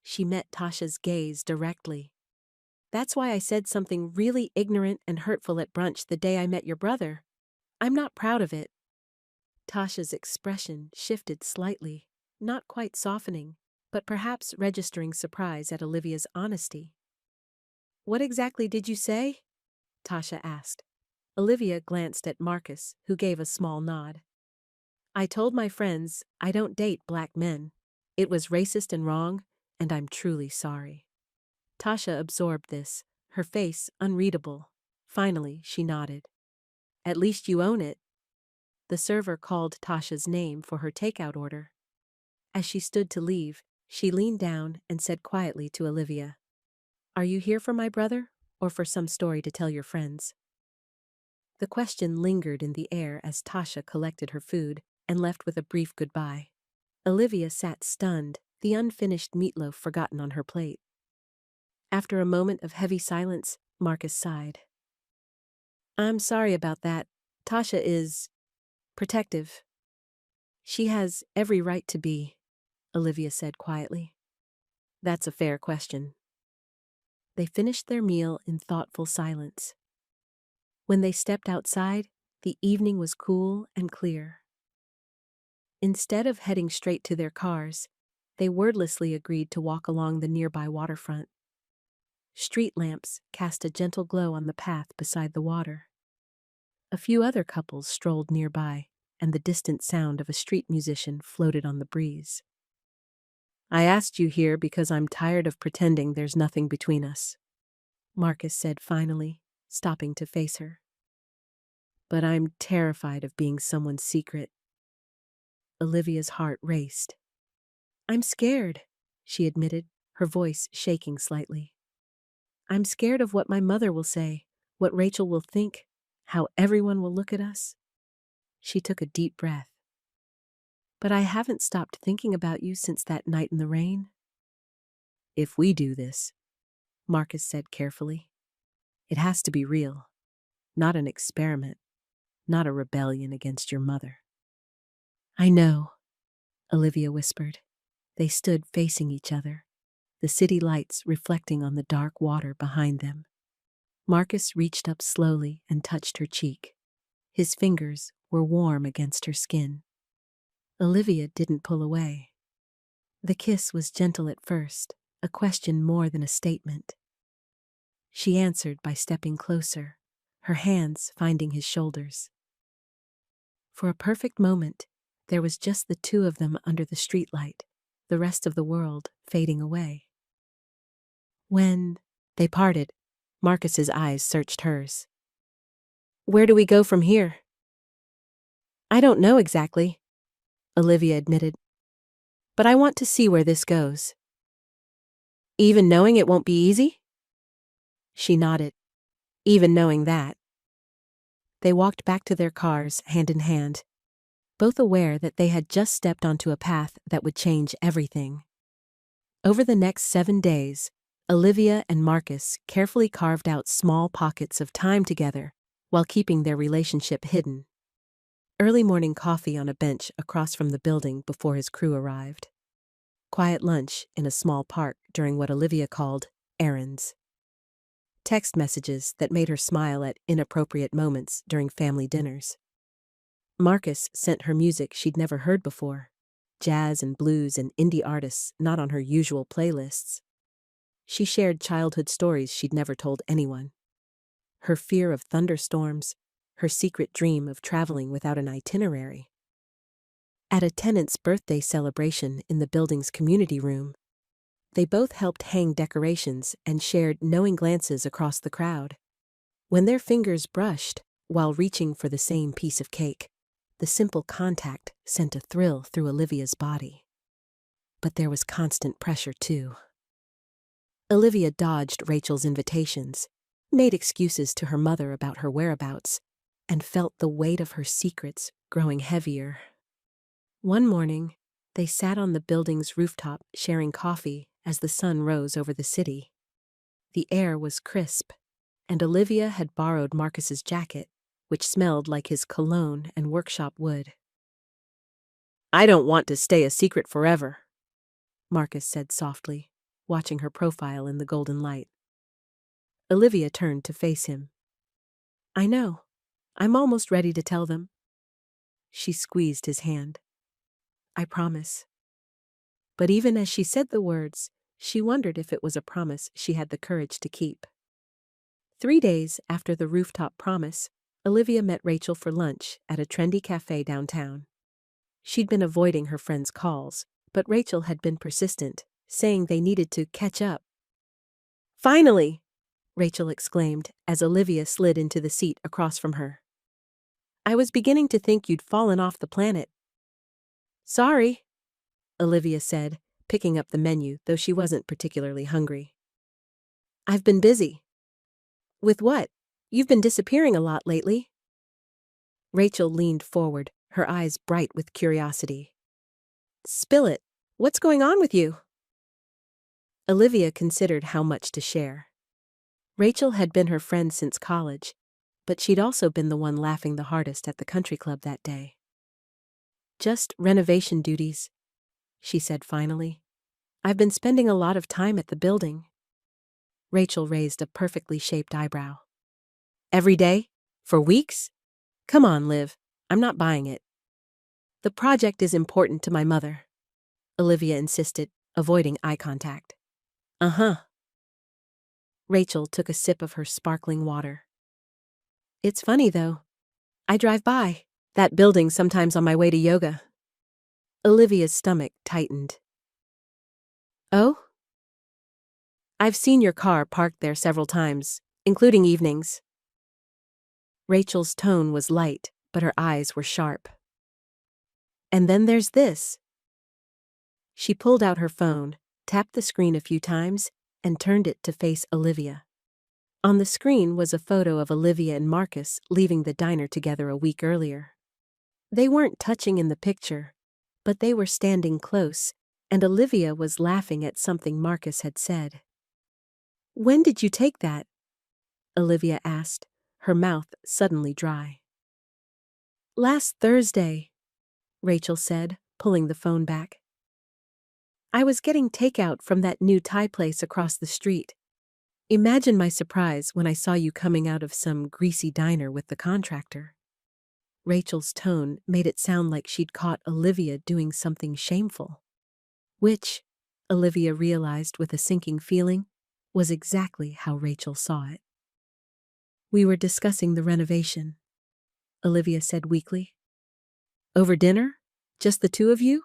She met Tasha's gaze directly. That's why I said something really ignorant and hurtful at brunch the day I met your brother. I'm not proud of it. Tasha's expression shifted slightly, not quite softening, but perhaps registering surprise at Olivia's honesty. What exactly did you say? Tasha asked. Olivia glanced at Marcus, who gave a small nod. I told my friends I don't date black men. It was racist and wrong, and I'm truly sorry. Tasha absorbed this, her face unreadable. Finally, she nodded. At least you own it. The server called Tasha's name for her takeout order. As she stood to leave, she leaned down and said quietly to Olivia, Are you here for my brother, or for some story to tell your friends? The question lingered in the air as Tasha collected her food and left with a brief goodbye. Olivia sat stunned, the unfinished meatloaf forgotten on her plate. After a moment of heavy silence, Marcus sighed. I'm sorry about that. Tasha is protective. She has every right to be, Olivia said quietly. That's a fair question. They finished their meal in thoughtful silence. When they stepped outside, the evening was cool and clear. Instead of heading straight to their cars, they wordlessly agreed to walk along the nearby waterfront. Street lamps cast a gentle glow on the path beside the water. A few other couples strolled nearby, and the distant sound of a street musician floated on the breeze. I asked you here because I'm tired of pretending there's nothing between us, Marcus said finally, stopping to face her. But I'm terrified of being someone's secret. Olivia's heart raced. I'm scared, she admitted, her voice shaking slightly. I'm scared of what my mother will say, what Rachel will think, how everyone will look at us. She took a deep breath. But I haven't stopped thinking about you since that night in the rain. If we do this, Marcus said carefully, it has to be real, not an experiment, not a rebellion against your mother. I know, Olivia whispered. They stood facing each other, the city lights reflecting on the dark water behind them. Marcus reached up slowly and touched her cheek. His fingers were warm against her skin. Olivia didn't pull away. The kiss was gentle at first, a question more than a statement. She answered by stepping closer, her hands finding his shoulders. For a perfect moment, there was just the two of them under the streetlight, the rest of the world fading away. When they parted, Marcus's eyes searched hers. Where do we go from here? I don't know exactly, Olivia admitted, but I want to see where this goes. Even knowing it won't be easy? She nodded, even knowing that. They walked back to their cars, hand in hand, both aware that they had just stepped onto a path that would change everything. Over the next 7 days, Olivia and Marcus carefully carved out small pockets of time together while keeping their relationship hidden. Early morning coffee on a bench across from the building before his crew arrived. Quiet lunch in a small park during what Olivia called errands. Text messages that made her smile at inappropriate moments during family dinners. Marcus sent her music she'd never heard before, jazz and blues and indie artists not on her usual playlists. She shared childhood stories she'd never told anyone. Her fear of thunderstorms, her secret dream of traveling without an itinerary. At a tenant's birthday celebration in the building's community room, they both helped hang decorations and shared knowing glances across the crowd. When their fingers brushed while reaching for the same piece of cake, the simple contact sent a thrill through Olivia's body. But there was constant pressure, too. Olivia dodged Rachel's invitations, made excuses to her mother about her whereabouts, and felt the weight of her secrets growing heavier. One morning, they sat on the building's rooftop sharing coffee as the sun rose over the city. The air was crisp, and Olivia had borrowed Marcus's jacket, which smelled like his cologne and workshop wood. "I don't want to stay a secret forever," Marcus said softly, watching her profile in the golden light. Olivia turned to face him. "I know. I'm almost ready to tell them." She squeezed his hand. "I promise." But even as she said the words, she wondered if it was a promise she had the courage to keep. 3 days after the rooftop promise, Olivia met Rachel for lunch at a trendy cafe downtown. She'd been avoiding her friend's calls, but Rachel had been persistent, saying they needed to catch up. "Finally!" Rachel exclaimed as Olivia slid into the seat across from her. "I was beginning to think you'd fallen off the planet." "Sorry," Olivia said, picking up the menu, though she wasn't particularly hungry. "I've been busy." "With what? You've been disappearing a lot lately." Rachel leaned forward, her eyes bright with curiosity. "Spill it. What's going on with you?" Olivia considered how much to share. Rachel had been her friend since college, but she'd also been the one laughing the hardest at the country club that day. "Just renovation duties," she said finally. "I've been spending a lot of time at the building." Rachel raised a perfectly shaped eyebrow. "Every day? For weeks? Come on, Liv. I'm not buying it." "The project is important to my mother," Olivia insisted, avoiding eye contact. "Uh-huh." Rachel took a sip of her sparkling water. "It's funny, though. I drive by that building sometimes on my way to yoga." Olivia's stomach tightened. "Oh? I've seen your car parked there several times, including evenings." Rachel's tone was light, but her eyes were sharp. "And then there's this." She pulled out her phone, tapped the screen a few times, and turned it to face Olivia. On the screen was a photo of Olivia and Marcus leaving the diner together a week earlier. They weren't touching in the picture, but they were standing close, and Olivia was laughing at something Marcus had said. "When did you take that?" Olivia asked, her mouth suddenly dry. "Last Thursday," Rachel said, pulling the phone back. "I was getting takeout from that new Thai place across the street. Imagine my surprise when I saw you coming out of some greasy diner with the contractor." Rachel's tone made it sound like she'd caught Olivia doing something shameful. Which, Olivia realized with a sinking feeling, was exactly how Rachel saw it. "We were discussing the renovation," Olivia said weakly. "Over dinner? Just the two of you?"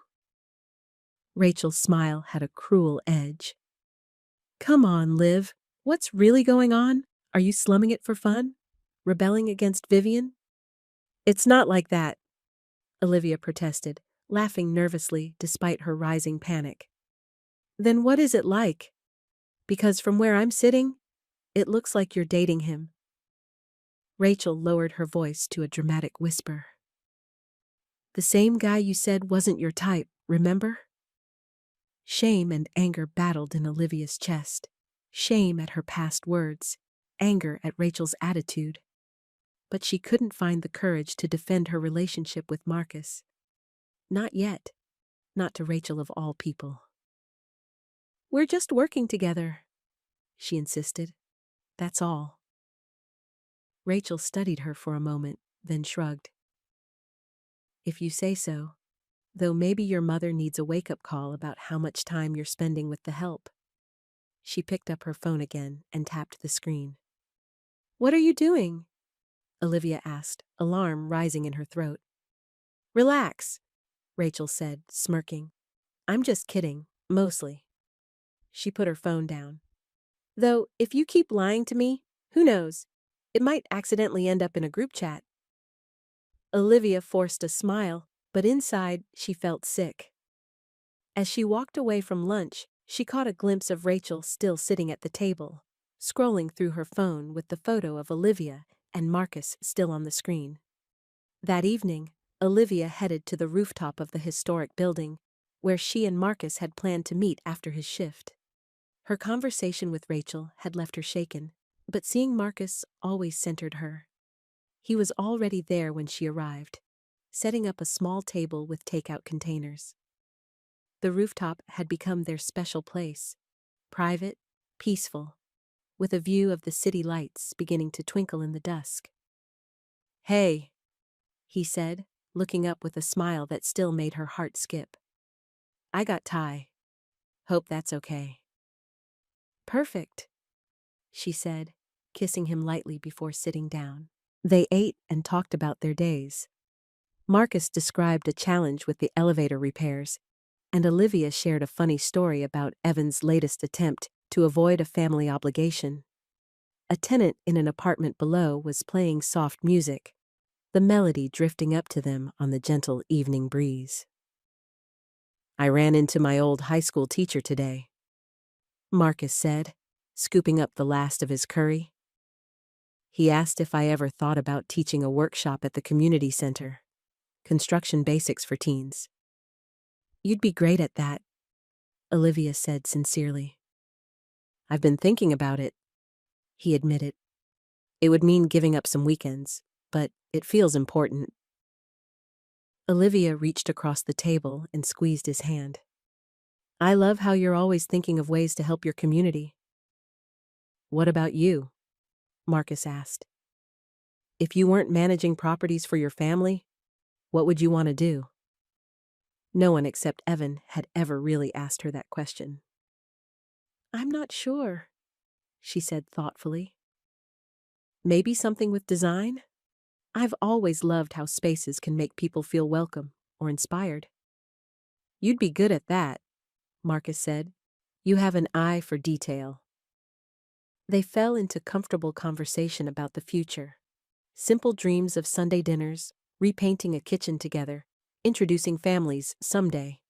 Rachel's smile had a cruel edge. "Come on, Liv. What's really going on? Are you slumming it for fun? Rebelling against Vivian?" "It's not like that," Olivia protested, laughing nervously despite her rising panic. "Then what is it like? Because from where I'm sitting, it looks like you're dating him." Rachel lowered her voice to a dramatic whisper. "The same guy you said wasn't your type, remember?" Shame and anger battled in Olivia's chest. Shame at her past words, anger at Rachel's attitude. But she couldn't find the courage to defend her relationship with Marcus. Not yet. Not to Rachel of all people. "We're just working together," she insisted. "That's all." Rachel studied her for a moment, then shrugged. "If you say so, though maybe your mother needs a wake-up call about how much time you're spending with the help." She picked up her phone again and tapped the screen. "What are you doing?" Olivia asked, alarm rising in her throat. "Relax," Rachel said, smirking. "I'm just kidding, mostly." She put her phone down. "Though, if you keep lying to me, who knows? It might accidentally end up in a group chat." Olivia forced a smile, but inside she felt sick. As she walked away from lunch, she caught a glimpse of Rachel still sitting at the table, scrolling through her phone with the photo of Olivia and Marcus still on the screen. That evening, Olivia headed to the rooftop of the historic building, where she and Marcus had planned to meet after his shift. Her conversation with Rachel had left her shaken, But seeing Marcus always centered her. He was already there when she arrived, setting up a small table with takeout containers. The rooftop had become their special place, private, peaceful, with a view of the city lights beginning to twinkle in the dusk. "Hey," he said, looking up with a smile that still made her heart skip. "I got Thai. Hope that's okay." "Perfect," she said, kissing him lightly before sitting down. They ate and talked about their days. Marcus described a challenge with the elevator repairs, and Olivia shared a funny story about Evan's latest attempt to avoid a family obligation. A tenant in an apartment below was playing soft music, the melody drifting up to them on the gentle evening breeze. "I ran into my old high school teacher today," Marcus said, scooping up the last of his curry. "He asked if I ever thought about teaching a workshop at the community center, construction basics for teens." "You'd be great at that," Olivia said sincerely. "I've been thinking about it," he admitted. "It would mean giving up some weekends, but it feels important." Olivia reached across the table and squeezed his hand. "I love how you're always thinking of ways to help your community." "What about you?" Marcus asked. "If you weren't managing properties for your family, what would you want to do?" No one except Evan had ever really asked her that question. "I'm not sure," she said thoughtfully. "Maybe something with design? I've always loved how spaces can make people feel welcome or inspired." "You'd be good at that," Marcus said. "You have an eye for detail." They fell into comfortable conversation about the future. Simple dreams of Sunday dinners, repainting a kitchen together, introducing families someday.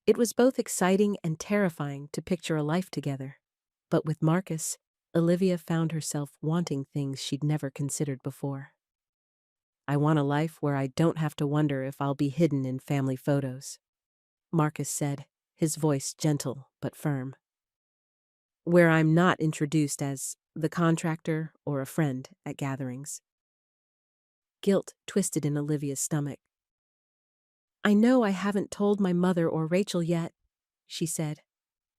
It was both exciting and terrifying to picture a life together. But with Marcus, Olivia found herself wanting things she'd never considered before. "I want a life where I don't have to wonder if I'll be hidden in family photos," Marcus said, his voice gentle but firm. "Where I'm not introduced as the contractor or a friend at gatherings." Guilt twisted in Olivia's stomach. "I know I haven't told my mother or Rachel yet," she said.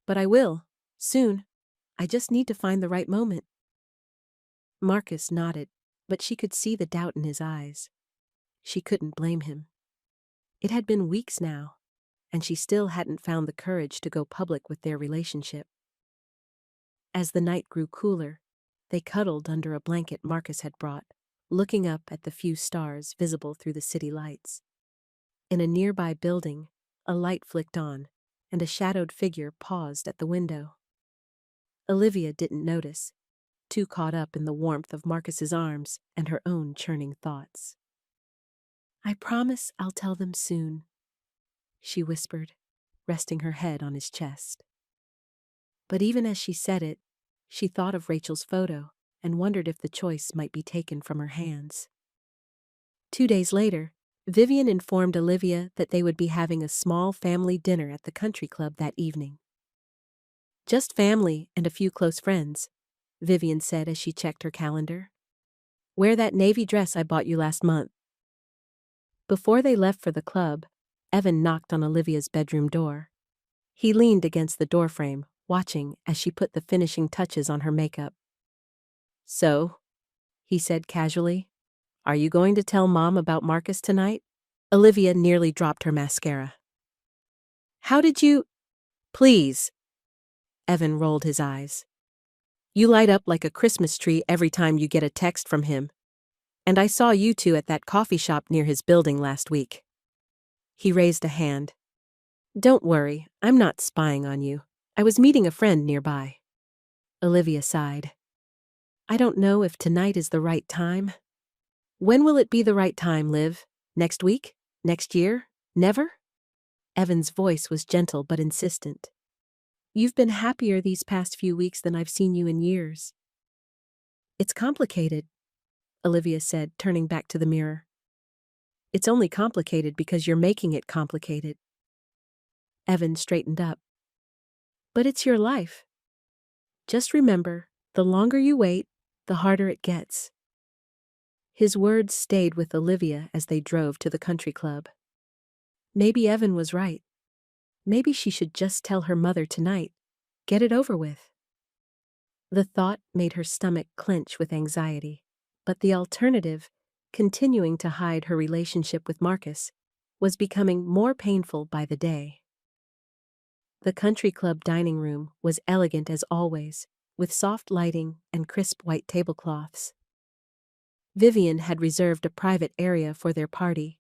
"But I will, soon. I just need to find the right moment." Marcus nodded, but she could see the doubt in his eyes. She couldn't blame him. It had been weeks now, and she still hadn't found the courage to go public with their relationship. As the night grew cooler, they cuddled under a blanket Marcus had brought, looking up at the few stars visible through the city lights. In a nearby building, a light flicked on, and a shadowed figure paused at the window. Olivia didn't notice, too caught up in the warmth of Marcus's arms and her own churning thoughts. "I promise I'll tell them soon," she whispered, resting her head on his chest. But even as she said it, she thought of Rachel's photo and wondered if the choice might be taken from her hands. 2 days later, Vivian informed Olivia that they would be having a small family dinner at the country club that evening. "Just family and a few close friends," Vivian said as she checked her calendar. "Wear that navy dress I bought you last month." Before they left for the club, Evan knocked on Olivia's bedroom door. He leaned against the doorframe, watching as she put the finishing touches on her makeup. "So," he said casually, "are you going to tell Mom about Marcus tonight?" Olivia nearly dropped her mascara. "How did you—" "Please." Evan rolled his eyes. "You light up like a Christmas tree every time you get a text from him. And I saw you two at that coffee shop near his building last week." He raised a hand. "Don't worry, I'm not spying on you. I was meeting a friend nearby." Olivia sighed. "I don't know if tonight is the right time." "When will it be the right time, Liv? Next week? Next year? Never?" Evan's voice was gentle but insistent. "You've been happier these past few weeks than I've seen you in years." "It's complicated," Olivia said, turning back to the mirror. "It's only complicated because you're making it complicated." Evan straightened up. "But it's your life. Just remember, the longer you wait, the harder it gets. His words stayed with Olivia as they drove to the country club. Maybe Evan was right. Maybe she should just tell her mother tonight. Get it over with. The thought made her stomach clench with anxiety, but the alternative, continuing to hide her relationship with Marcus, was becoming more painful by the day. The country club dining room was elegant as always, with soft lighting and crisp white tablecloths. Vivian had reserved a private area for their party.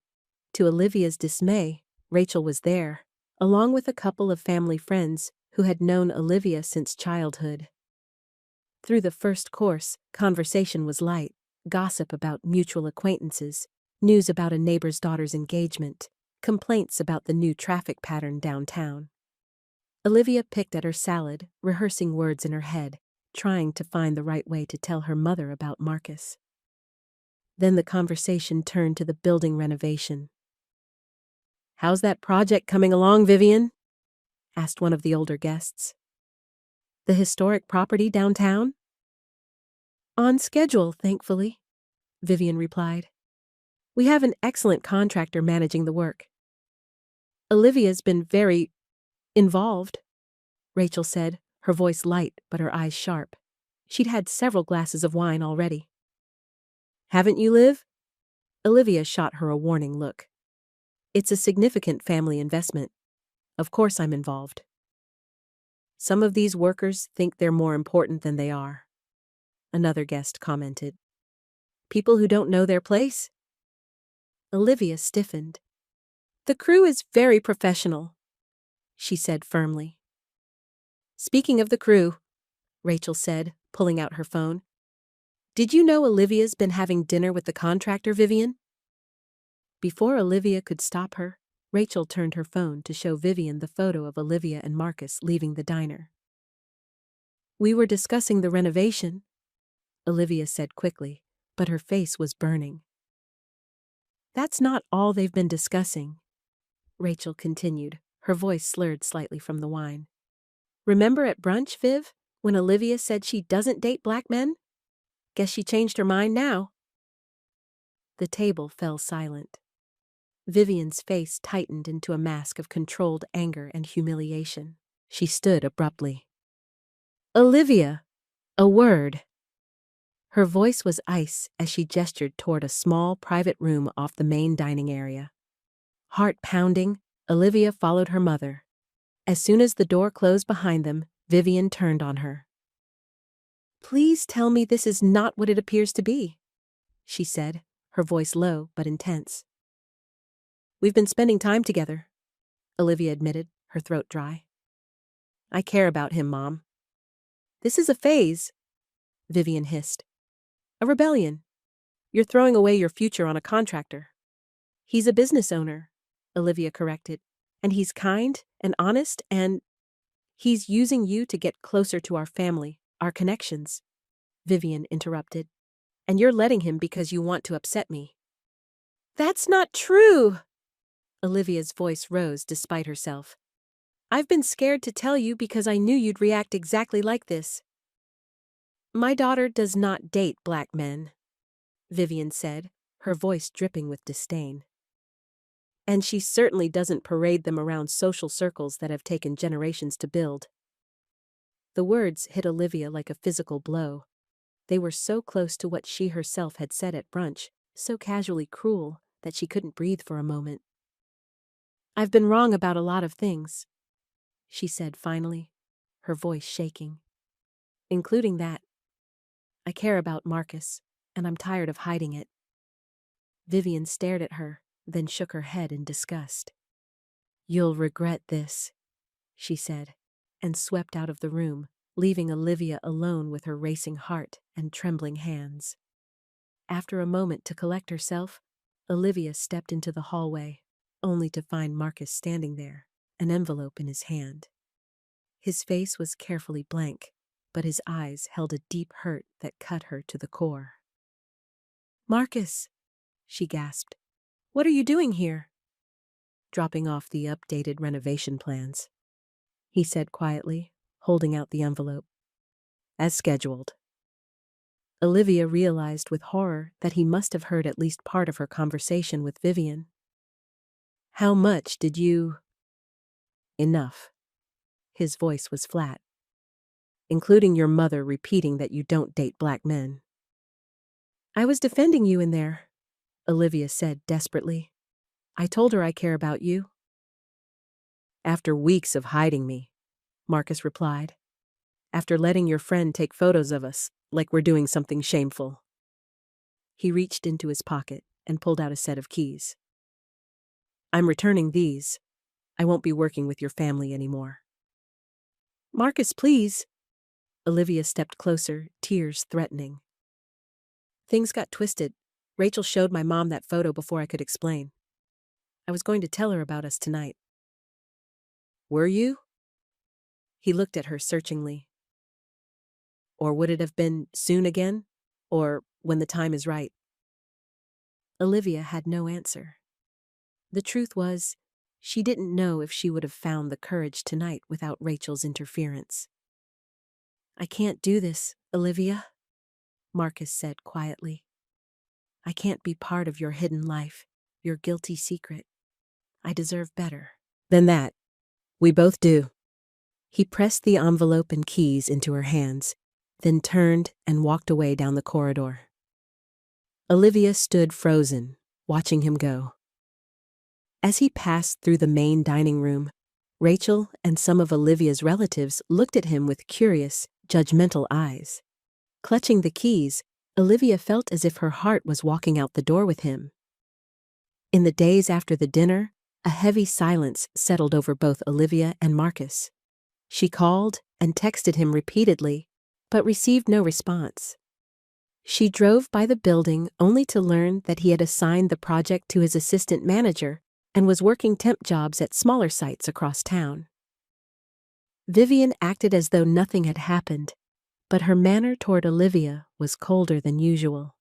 To Olivia's dismay, Rachel was there, along with a couple of family friends who had known Olivia since childhood. Through the first course, conversation was light, gossip about mutual acquaintances, news about a neighbor's daughter's engagement, complaints about the new traffic pattern downtown. Olivia picked at her salad, rehearsing words in her head, trying to find the right way to tell her mother about Marcus. Then the conversation turned to the building renovation. "How's that project coming along, Vivian?" asked one of the older guests. "The historic property downtown?" "On schedule, thankfully," Vivian replied. "We have an excellent contractor managing the work." "Olivia's been very involved," Rachel said, her voice light but her eyes sharp. She'd had several glasses of wine already. "Haven't you, Liv?" Olivia shot her a warning look. "It's a significant family investment. Of course I'm involved." "Some of these workers think they're more important than they are," another guest commented. "People who don't know their place?" Olivia stiffened. "The crew is very professional," she said firmly. "Speaking of the crew," Rachel said, pulling out her phone, "did you know Olivia's been having dinner with the contractor, Vivian?" Before Olivia could stop her, Rachel turned her phone to show Vivian the photo of Olivia and Marcus leaving the diner. "We were discussing the renovation," Olivia said quickly, but her face was burning. "That's not all they've been discussing," Rachel continued, her voice slurred slightly from the wine. "Remember at brunch, Viv, when Olivia said she doesn't date black men? Guess she changed her mind now." The table fell silent. Vivian's face tightened into a mask of controlled anger and humiliation. She stood abruptly. "Olivia, a word." Her voice was ice as she gestured toward a small private room off the main dining area. Heart pounding, Olivia followed her mother. As soon as the door closed behind them, Vivian turned on her. "Please tell me this is not what it appears to be," she said, her voice low but intense. "We've been spending time together," Olivia admitted, her throat dry. "I care about him, Mom." "This is a phase," Vivian hissed. "A rebellion. You're throwing away your future on a contractor." "He's a business owner," Olivia corrected, "and he's kind and honest and he's using you to get closer to our family, our connections," Vivian interrupted. "And you're letting him because you want to upset me." "That's not true!" Olivia's voice rose despite herself. "I've been scared to tell you because I knew you'd react exactly like this." "My daughter does not date black men," Vivian said, her voice dripping with disdain. "And she certainly doesn't parade them around social circles that have taken generations to build." The words hit Olivia like a physical blow. They were so close to what she herself had said at brunch, so casually cruel that she couldn't breathe for a moment. "I've been wrong about a lot of things," she said finally, her voice shaking. "Including that. I care about Marcus, and I'm tired of hiding it." Vivian stared at her, then shook her head in disgust. "You'll regret this," she said, and swept out of the room, leaving Olivia alone with her racing heart and trembling hands. After a moment to collect herself, Olivia stepped into the hallway, only to find Marcus standing there, an envelope in his hand. His face was carefully blank, but his eyes held a deep hurt that cut her to the core. "Marcus," she gasped, "what are you doing here?" "Dropping off the updated renovation plans," he said quietly, holding out the envelope. "As scheduled." Olivia realized with horror that he must have heard at least part of her conversation with Vivian. How much did you... Enough. His voice was flat. Including your mother repeating that you don't date black men. I was defending you in there, Olivia said desperately. I told her I care about you. After weeks of hiding me, Marcus replied. After letting your friend take photos of us, like we're doing something shameful. He reached into his pocket and pulled out a set of keys. I'm returning these. I won't be working with your family anymore. Marcus, please. Olivia stepped closer, tears threatening. Things got twisted. Rachel showed my mom that photo before I could explain. I was going to tell her about us tonight. Were you? He looked at her searchingly. Or would it have been soon again? Or when the time is right? Olivia had no answer. The truth was, she didn't know if she would have found the courage tonight without Rachel's interference. I can't do this, Olivia, Marcus said quietly. I can't be part of your hidden life, your guilty secret. I deserve better than that. We both do. He pressed the envelope and keys into her hands, then turned and walked away down the corridor. Olivia stood frozen, watching him go. As he passed through the main dining room, Rachel and some of Olivia's relatives looked at him with curious, judgmental eyes. Clutching the keys, Olivia felt as if her heart was walking out the door with him. In the days after the dinner, a heavy silence settled over both Olivia and Marcus. She called and texted him repeatedly, but received no response. She drove by the building only to learn that he had assigned the project to his assistant manager and was working temp jobs at smaller sites across town. Vivian acted as though nothing had happened, but her manner toward Olivia was colder than usual.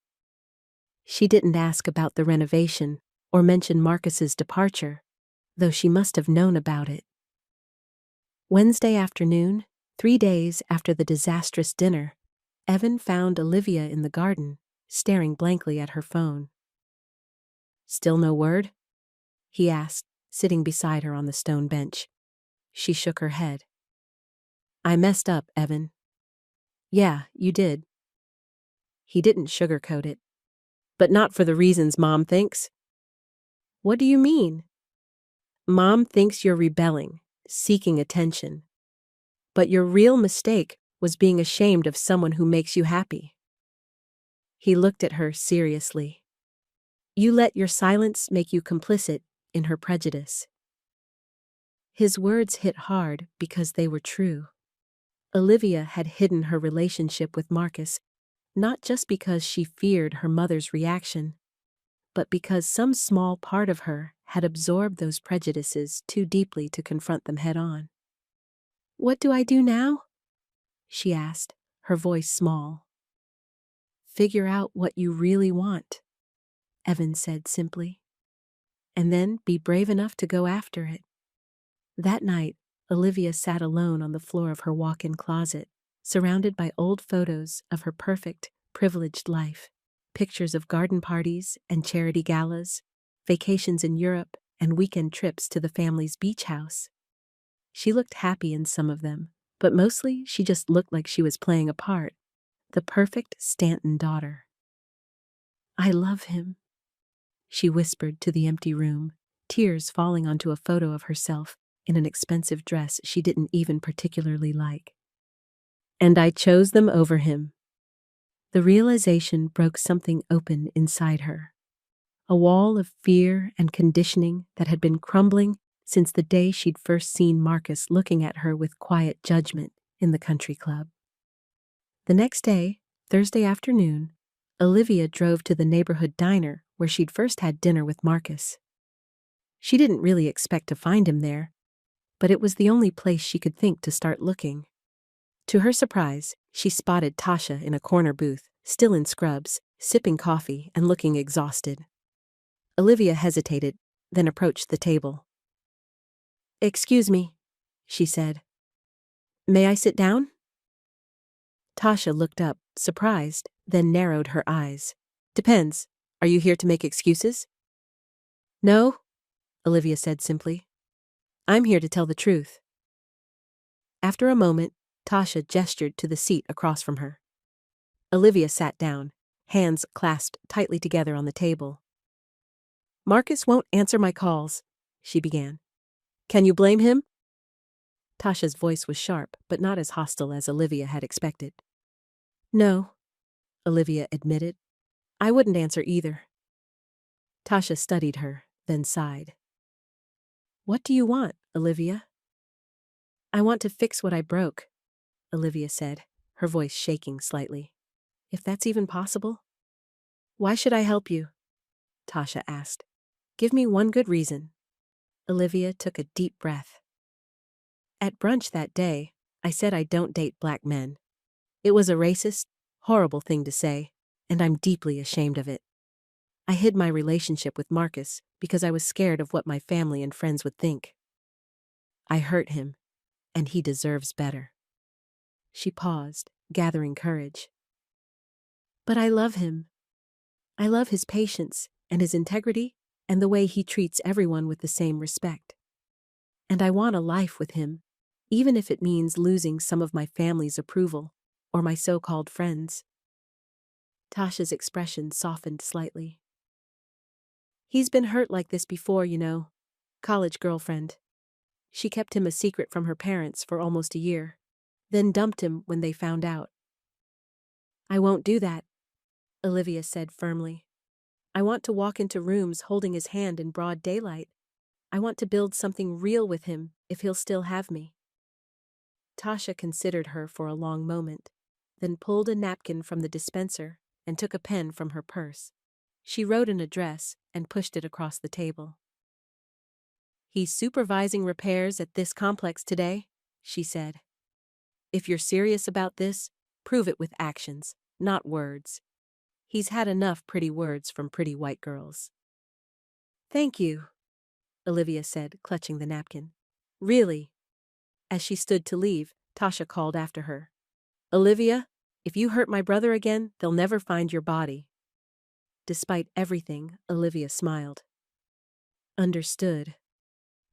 She didn't ask about the renovation or mention Marcus's departure, though she must have known about it. Wednesday afternoon, 3 days after the disastrous dinner, Evan found Olivia in the garden, staring blankly at her phone. Still no word? He asked, sitting beside her on the stone bench. She shook her head. I messed up, Evan. Yeah, you did. He didn't sugarcoat it. But not for the reasons Mom thinks. What do you mean? Mom thinks you're rebelling, seeking attention. But your real mistake was being ashamed of someone who makes you happy. He looked at her seriously. You let your silence make you complicit in her prejudice. His words hit hard because they were true. Olivia had hidden her relationship with Marcus, not just because she feared her mother's reaction, but because some small part of her had absorbed those prejudices too deeply to confront them head-on. What do I do now? She asked, her voice small. Figure out what you really want, Evan said simply, and then be brave enough to go after it. That night, Olivia sat alone on the floor of her walk-in closet, surrounded by old photos of her perfect, privileged life, pictures of garden parties and charity galas, vacations in Europe, and weekend trips to the family's beach house. She looked happy in some of them, but mostly she just looked like she was playing a part, the perfect Stanton daughter. I love him, she whispered to the empty room, tears falling onto a photo of herself in an expensive dress she didn't even particularly like. And I chose them over him. The realization broke something open inside her, a wall of fear and conditioning that had been crumbling since the day she'd first seen Marcus looking at her with quiet judgment in the country club. The next day, Thursday afternoon, Olivia drove to the neighborhood diner where she'd first had dinner with Marcus. She didn't really expect to find him there, but it was the only place she could think to start looking. To her surprise, she spotted Tasha in a corner booth, still in scrubs, sipping coffee and looking exhausted. Olivia hesitated, then approached the table. Excuse me, she said. May I sit down? Tasha looked up, surprised, then narrowed her eyes. Depends. Are you here to make excuses? No, Olivia said simply. I'm here to tell the truth. After a moment, Tasha gestured to the seat across from her. Olivia sat down, hands clasped tightly together on the table. Marcus won't answer my calls, she began. Can you blame him? Tasha's voice was sharp, but not as hostile as Olivia had expected. No, Olivia admitted. I wouldn't answer either. Tasha studied her, then sighed. What do you want, Olivia? I want to fix what I broke, Olivia said, her voice shaking slightly. If that's even possible? Why should I help you? Tasha asked. Give me one good reason. Olivia took a deep breath. At brunch that day, I said I don't date black men. It was a racist, horrible thing to say, and I'm deeply ashamed of it. I hid my relationship with Marcus because I was scared of what my family and friends would think. I hurt him, and he deserves better. She paused, gathering courage. But I love him. I love his patience and his integrity and the way he treats everyone with the same respect. And I want a life with him, even if it means losing some of my family's approval or my so-called friends. Tasha's expression softened slightly. He's been hurt like this before, you know. College girlfriend. She kept him a secret from her parents for almost a year, then dumped him when they found out. I won't do that, Olivia said firmly. I want to walk into rooms holding his hand in broad daylight. I want to build something real with him if he'll still have me. Tasha considered her for a long moment, then pulled a napkin from the dispenser and took a pen from her purse. She wrote an address and pushed it across the table. He's supervising repairs at this complex today, she said. If you're serious about this, prove it with actions, not words. He's had enough pretty words from pretty white girls. Thank you, Olivia said, clutching the napkin. Really? As she stood to leave, Tasha called after her. Olivia, if you hurt my brother again, they'll never find your body. Despite everything, Olivia smiled. Understood.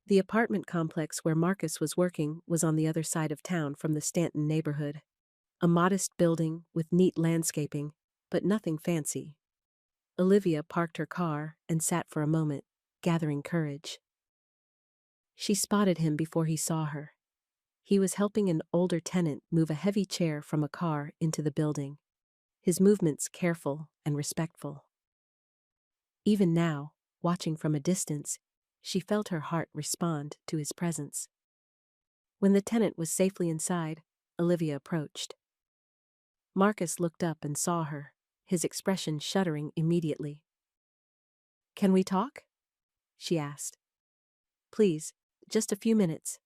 The apartment complex where Marcus was working was on the other side of town from the Stanton neighborhood. A modest building with neat landscaping, but nothing fancy. Olivia parked her car and sat for a moment, gathering courage. She spotted him before he saw her. He was helping an older tenant move a heavy chair from a car into the building, his movements careful and respectful. Even now, watching from a distance, she felt her heart respond to his presence. When the tenant was safely inside, Olivia approached. Marcus looked up and saw her, his expression shuddering immediately. Can we talk? She asked. Please, just a few minutes.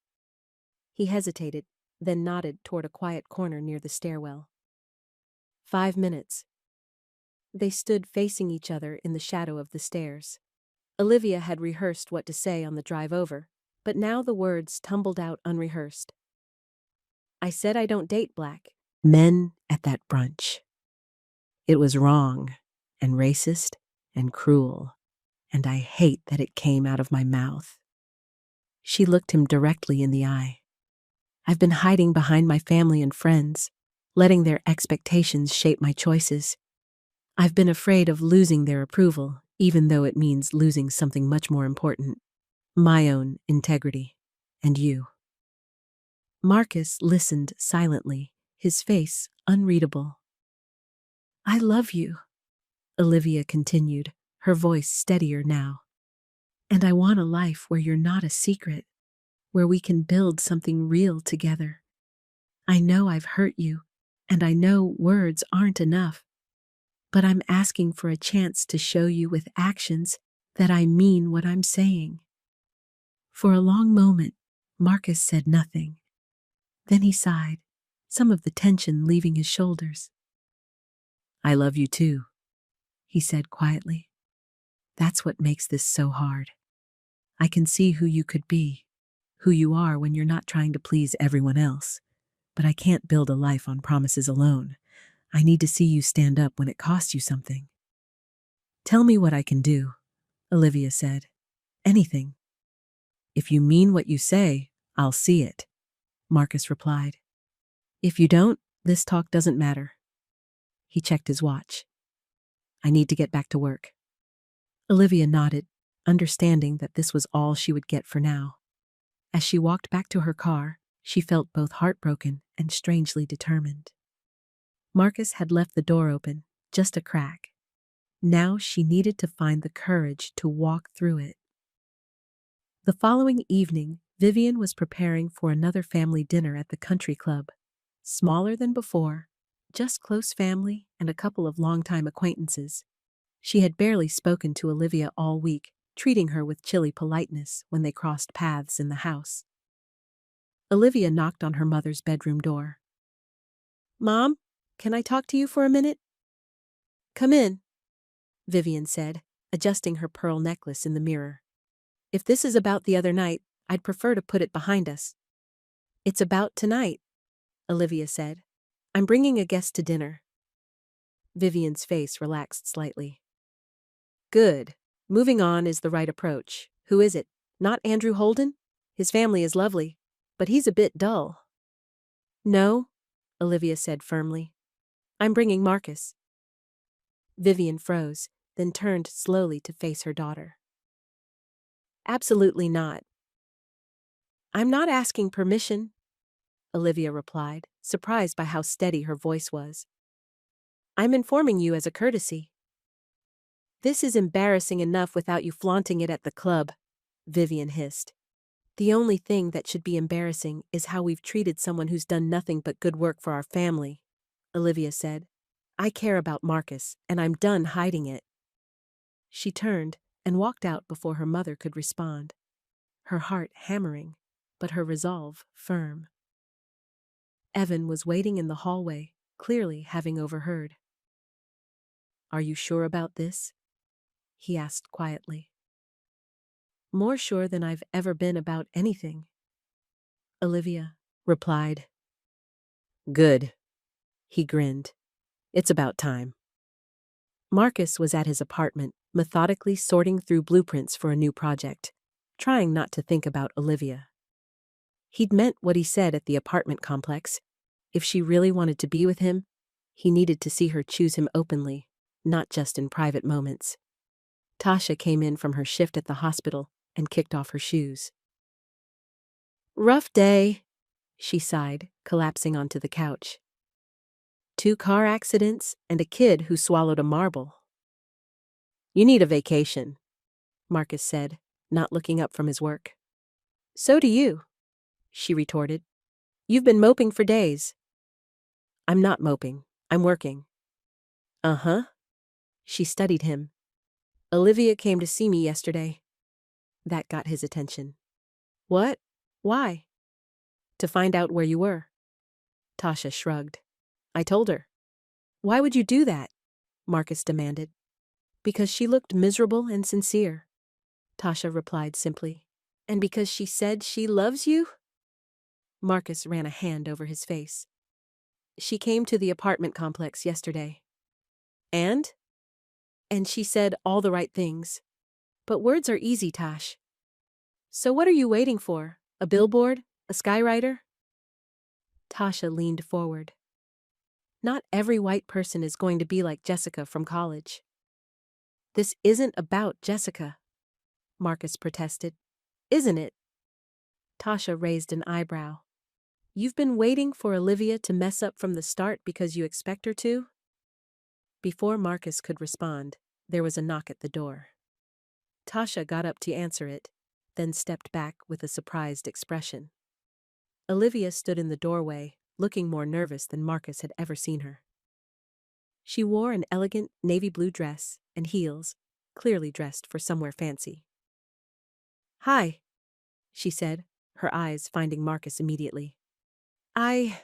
He hesitated, then nodded toward a quiet corner near the stairwell. 5 minutes. They stood facing each other in the shadow of the stairs. Olivia had rehearsed what to say on the drive over, but now the words tumbled out unrehearsed. I said I don't date black men at that brunch. It was wrong and racist and cruel, and I hate that it came out of my mouth. She looked him directly in the eye. I've been hiding behind my family and friends, letting their expectations shape my choices. I've been afraid of losing their approval, even though it means losing something much more important, my own integrity, and you. Marcus listened silently, his face unreadable. I love you, Olivia continued, her voice steadier now. And I want a life where you're not a secret, where we can build something real together. I know I've hurt you, and I know words aren't enough, but I'm asking for a chance to show you with actions that I mean what I'm saying. For a long moment, Marcus said nothing. Then he sighed, some of the tension leaving his shoulders. I love you too, he said quietly. That's what makes this so hard. I can see who you could be, who you are when you're not trying to please everyone else. But I can't build a life on promises alone. I need to see you stand up when it costs you something. Tell me what I can do, Olivia said. Anything. If you mean what you say, I'll see it, Marcus replied. If you don't, this talk doesn't matter. He checked his watch. I need to get back to work. Olivia nodded, understanding that this was all she would get for now. As she walked back to her car, she felt both heartbroken and strangely determined. Marcus had left the door open, just a crack. Now she needed to find the courage to walk through it. The following evening, Vivian was preparing for another family dinner at the country club. Smaller than before, just close family and a couple of longtime acquaintances. She had barely spoken to Olivia all week, treating her with chilly politeness when they crossed paths in the house. Olivia knocked on her mother's bedroom door. Mom, can I talk to you for a minute? Come in, Vivian said, adjusting her pearl necklace in the mirror. If this is about the other night, I'd prefer to put it behind us. It's about tonight, Olivia said. I'm bringing a guest to dinner. Vivian's face relaxed slightly. Good. Moving on is the right approach. Who is it? Not Andrew Holden? His family is lovely, but he's a bit dull. No, Olivia said firmly. I'm bringing Marcus. Vivian froze, then turned slowly to face her daughter. Absolutely not. I'm not asking permission, Olivia replied, surprised by how steady her voice was. I'm informing you as a courtesy. This is embarrassing enough without you flaunting it at the club, Vivian hissed. The only thing that should be embarrassing is how we've treated someone who's done nothing but good work for our family, Olivia said. I care about Marcus, and I'm done hiding it. She turned and walked out before her mother could respond, her heart hammering, but her resolve firm. Evan was waiting in the hallway, clearly having overheard. Are you sure about this? He asked quietly. More sure than I've ever been about anything, Olivia replied. Good. He grinned. It's about time. Marcus was at his apartment, methodically sorting through blueprints for a new project, trying not to think about Olivia. He'd meant what he said at the apartment complex. If she really wanted to be with him, he needed to see her choose him openly, not just in private moments. Tasha came in from her shift at the hospital and kicked off her shoes. Rough day, she sighed, collapsing onto the couch. 2 car accidents and a kid who swallowed a marble. You need a vacation, Marcus said, not looking up from his work. So do you, she retorted. You've been moping for days. I'm not moping. I'm working. Uh-huh. She studied him. Olivia came to see me yesterday. That got his attention. What? Why? To find out where you were. Tasha shrugged. I told her. Why would you do that? Marcus demanded. Because she looked miserable and sincere, Tasha replied simply. And because she said she loves you? Marcus ran a hand over his face. She came to the apartment complex yesterday. And? And she said all the right things. But words are easy, Tash. So what are you waiting for? A billboard? A skywriter? Tasha leaned forward. Not every white person is going to be like Jessica from college. This isn't about Jessica, Marcus protested. Isn't it? Tasha raised an eyebrow. You've been waiting for Olivia to mess up from the start because you expect her to? Before Marcus could respond, there was a knock at the door. Tasha got up to answer it, then stepped back with a surprised expression. Olivia stood in the doorway, looking more nervous than Marcus had ever seen her. She wore an elegant navy blue dress and heels, clearly dressed for somewhere fancy. Hi, she said, her eyes finding Marcus immediately. I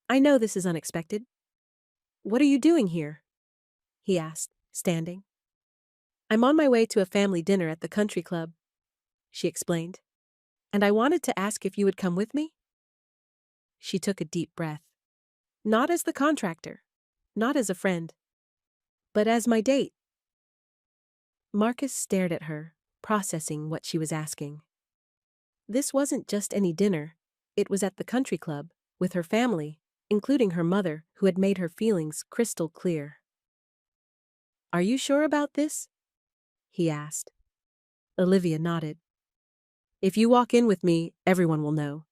know this is unexpected. What are you doing here? He asked, standing. I'm on my way to a family dinner at the country club, she explained. And I wanted to ask if you would come with me? She took a deep breath. Not as the contractor, Not as a friend, but as my date. Marcus stared at her, processing what she was asking. This wasn't just any dinner. It was at the country club, with her family, including her mother, who had made her feelings crystal clear. "Are you sure about this?" he asked. Olivia nodded. "If you walk in with me, everyone will know.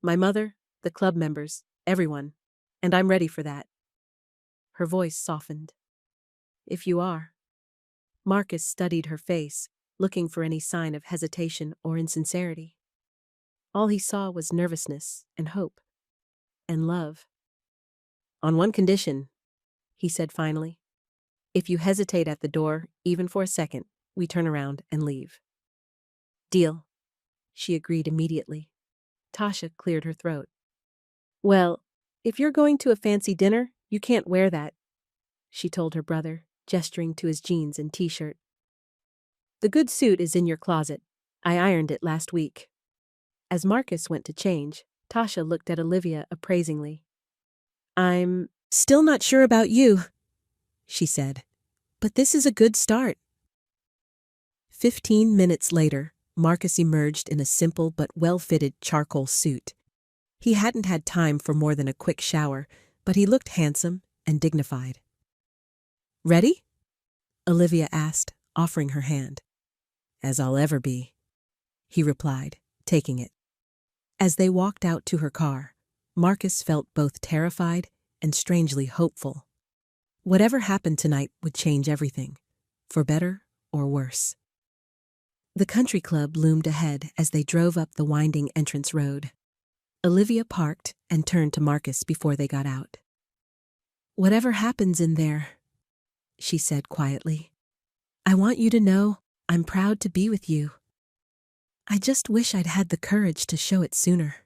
My mother, the club members, everyone. And I'm ready for that." Her voice softened. "If you are." Marcus studied her face, looking for any sign of hesitation or insincerity. All he saw was nervousness and hope. And love. "On one condition," he said finally. "If you hesitate at the door, even for a second, we turn around and leave." "Deal," she agreed immediately. Tasha cleared her throat. "Well, if you're going to a fancy dinner, you can't wear that," she told her brother, gesturing to his jeans and t-shirt. "The good suit is in your closet. I ironed it last week." As Marcus went to change, Tasha looked at Olivia appraisingly. "I'm still not sure about you," she said, "but this is a good start." 15 minutes later, Marcus emerged in a simple but well-fitted charcoal suit. He hadn't had time for more than a quick shower, but he looked handsome and dignified. "Ready?" Olivia asked, offering her hand. "As I'll ever be," he replied, taking it. As they walked out to her car, Marcus felt both terrified and strangely hopeful. Whatever happened tonight would change everything, for better or worse. The country club loomed ahead as they drove up the winding entrance road. Olivia parked and turned to Marcus before they got out. "Whatever happens in there," she said quietly, "I want you to know I'm proud to be with you. I just wish I'd had the courage to show it sooner."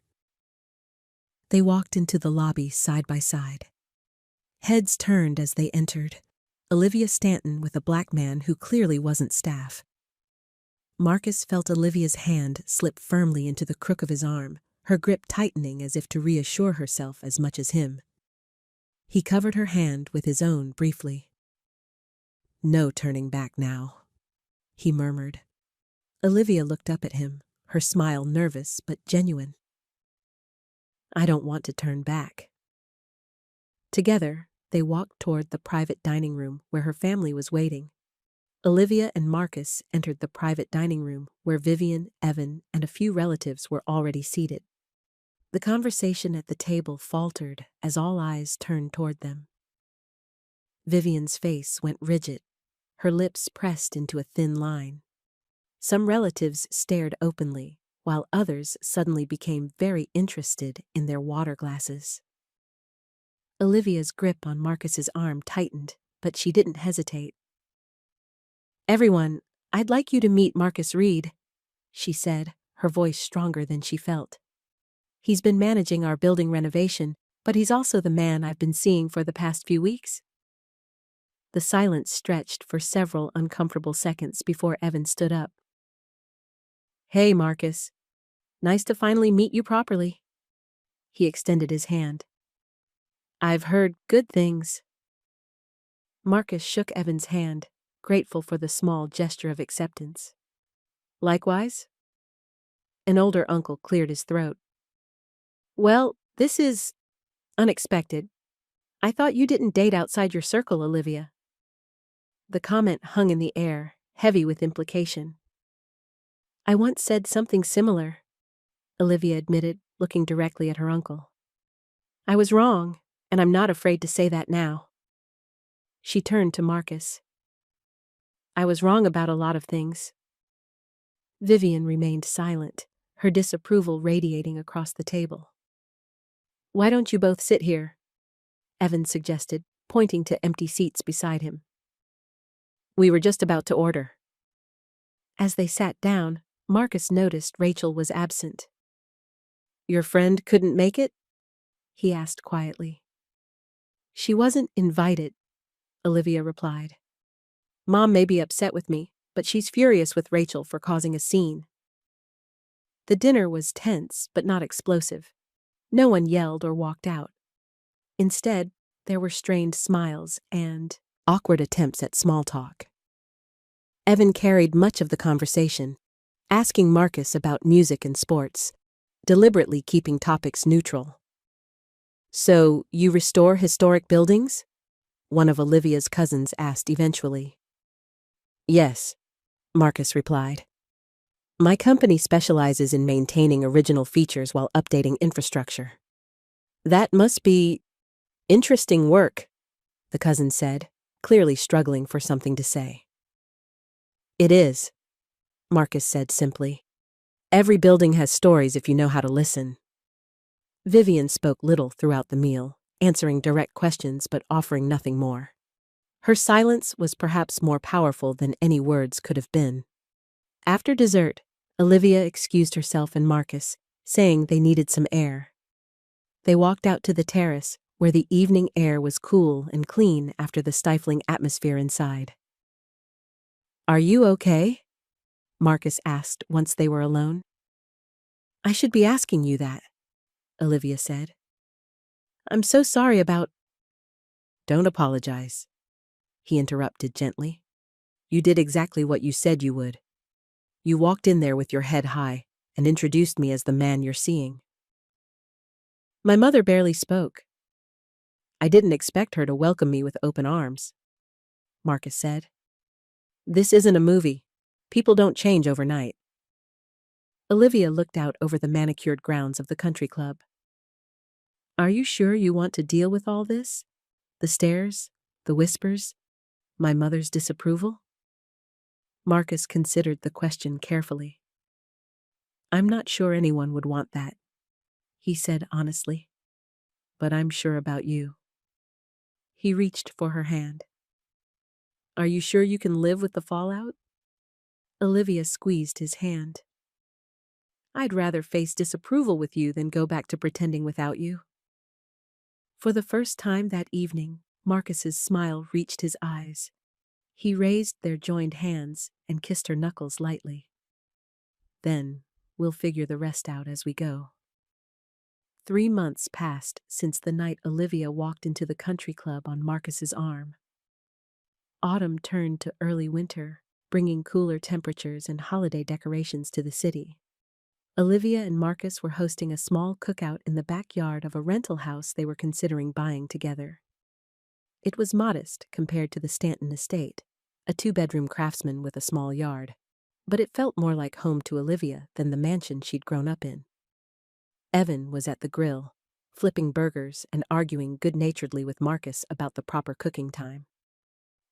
They walked into the lobby side by side. Heads turned as they entered, Olivia Stanton with a black man who clearly wasn't staff. Marcus felt Olivia's hand slip firmly into the crook of his arm, her grip tightening as if to reassure herself as much as him. He covered her hand with his own briefly. "No turning back now," he murmured. Olivia looked up at him, her smile nervous but genuine. "I don't want to turn back." Together, they walked toward the private dining room where her family was waiting. Olivia and Marcus entered the private dining room where Vivian, Evan, and a few relatives were already seated. The conversation at the table faltered as all eyes turned toward them. Vivian's face went rigid, her lips pressed into a thin line. Some relatives stared openly, while others suddenly became very interested in their water glasses. Olivia's grip on Marcus's arm tightened, but she didn't hesitate. "Everyone, I'd like you to meet Marcus Reed," she said, her voice stronger than she felt. "He's been managing our building renovation, but he's also the man I've been seeing for the past few weeks." The silence stretched for several uncomfortable seconds before Evan stood up. "Hey, Marcus. Nice to finally meet you properly." He extended his hand. "I've heard good things." Marcus shook Evan's hand, grateful for the small gesture of acceptance. "Likewise?" An older uncle cleared his throat. "Well, this is unexpected. I thought you didn't date outside your circle, Olivia." The comment hung in the air, heavy with implication. "I once said something similar," Olivia admitted, looking directly at her uncle. "I was wrong, and I'm not afraid to say that now." She turned to Marcus. "I was wrong about a lot of things." Vivian remained silent, her disapproval radiating across the table. "Why don't you both sit here?" Evan suggested, pointing to empty seats beside him. "We were just about to order." As they sat down, Marcus noticed Rachel was absent. "Your friend couldn't make it?" he asked quietly. "She wasn't invited," Olivia replied. "Mom may be upset with me, but she's furious with Rachel for causing a scene." The dinner was tense but not explosive. No one yelled or walked out. Instead, There were strained smiles and awkward attempts at small talk. Evan carried much of the conversation, asking Marcus about music and sports, deliberately keeping topics neutral. "So, you restore historic buildings?" one of Olivia's cousins asked eventually. "Yes," Marcus replied. "My company specializes in maintaining original features while updating infrastructure." "That must be interesting work," the cousin said, clearly struggling for something to say. "It is," Marcus said simply. "Every building has stories if you know how to listen." Vivian spoke little throughout the meal, answering direct questions but offering nothing more. Her silence was perhaps more powerful than any words could have been. After dessert, Olivia excused herself and Marcus, saying they needed some air. They walked out to the terrace, where the evening air was cool and clean after the stifling atmosphere inside. "Are you okay?" Marcus asked once they were alone. "I should be asking you that," Olivia said. "I'm so sorry about—" "Don't apologize," he interrupted gently. "You did exactly what you said you would. You walked in there with your head high and introduced me as the man you're seeing." "My mother barely spoke. I didn't expect her to welcome me with open arms," Marcus said. "This isn't a movie. People don't change overnight." Olivia looked out over the manicured grounds of the country club. "Are you sure you want to deal with all this? The stares, the whispers, my mother's disapproval?" Marcus considered the question carefully. "I'm not sure anyone would want that," he said honestly. "But I'm sure about you." He reached for her hand. "Are you sure you can live with the fallout?" Olivia squeezed his hand. "I'd rather face disapproval with you than go back to pretending without you." For the first time that evening, Marcus's smile reached his eyes. He raised their joined hands and kissed her knuckles lightly. "Then, we'll figure the rest out as we go." 3 months passed since the night Olivia walked into the country club on Marcus's arm. Autumn turned to early winter, bringing cooler temperatures and holiday decorations to the city. Olivia and Marcus were hosting a small cookout in the backyard of a rental house they were considering buying together. It was modest compared to the Stanton estate, a 2-bedroom craftsman with a small yard, but it felt more like home to Olivia than the mansion she'd grown up in. Evan was at the grill, flipping burgers and arguing good-naturedly with Marcus about the proper cooking time.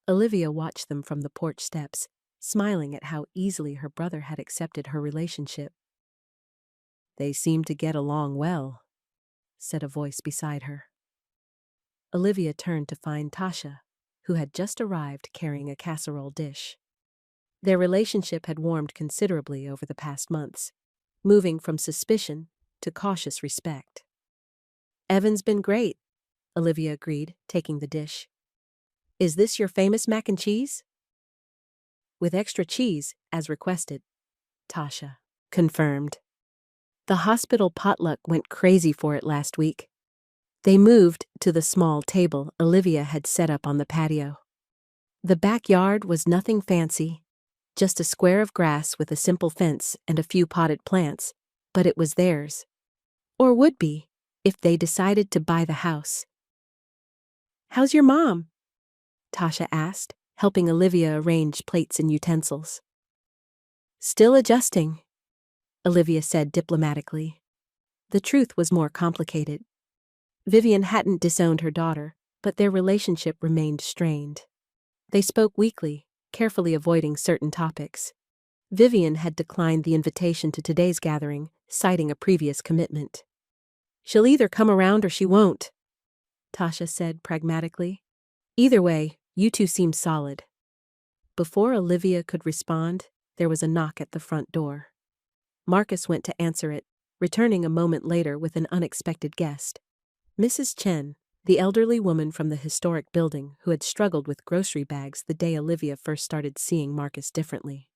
Olivia watched them from the porch steps, smiling at how easily her brother had accepted her relationship. "They seem to get along well," said a voice beside her. Olivia turned to find Tasha, who had just arrived carrying a casserole dish. Their relationship had warmed considerably over the past months, moving from suspicion to cautious respect. "Evan's been great," Olivia agreed, taking the dish. "Is this your famous mac and cheese?" "With extra cheese, as requested," Tasha confirmed. "The hospital potluck went crazy for it last week." They moved to the small table Olivia had set up on the patio. The backyard was nothing fancy, just a square of grass with a simple fence and a few potted plants, but it was theirs. Or would be, if they decided to buy the house. "How's your mom?" Tasha asked, helping Olivia arrange plates and utensils. "Still adjusting," Olivia said diplomatically. The truth was more complicated. Vivian hadn't disowned her daughter, but their relationship remained strained. They spoke weekly, carefully avoiding certain topics. Vivian had declined the invitation to today's gathering, citing a previous commitment. "She'll either come around or she won't," Tasha said pragmatically. "Either way, you two seem solid." Before Olivia could respond, there was a knock at the front door. Marcus went to answer it, returning a moment later with an unexpected guest. Mrs. Chen, the elderly woman from the historic building who had struggled with grocery bags the day Olivia first started seeing Marcus differently.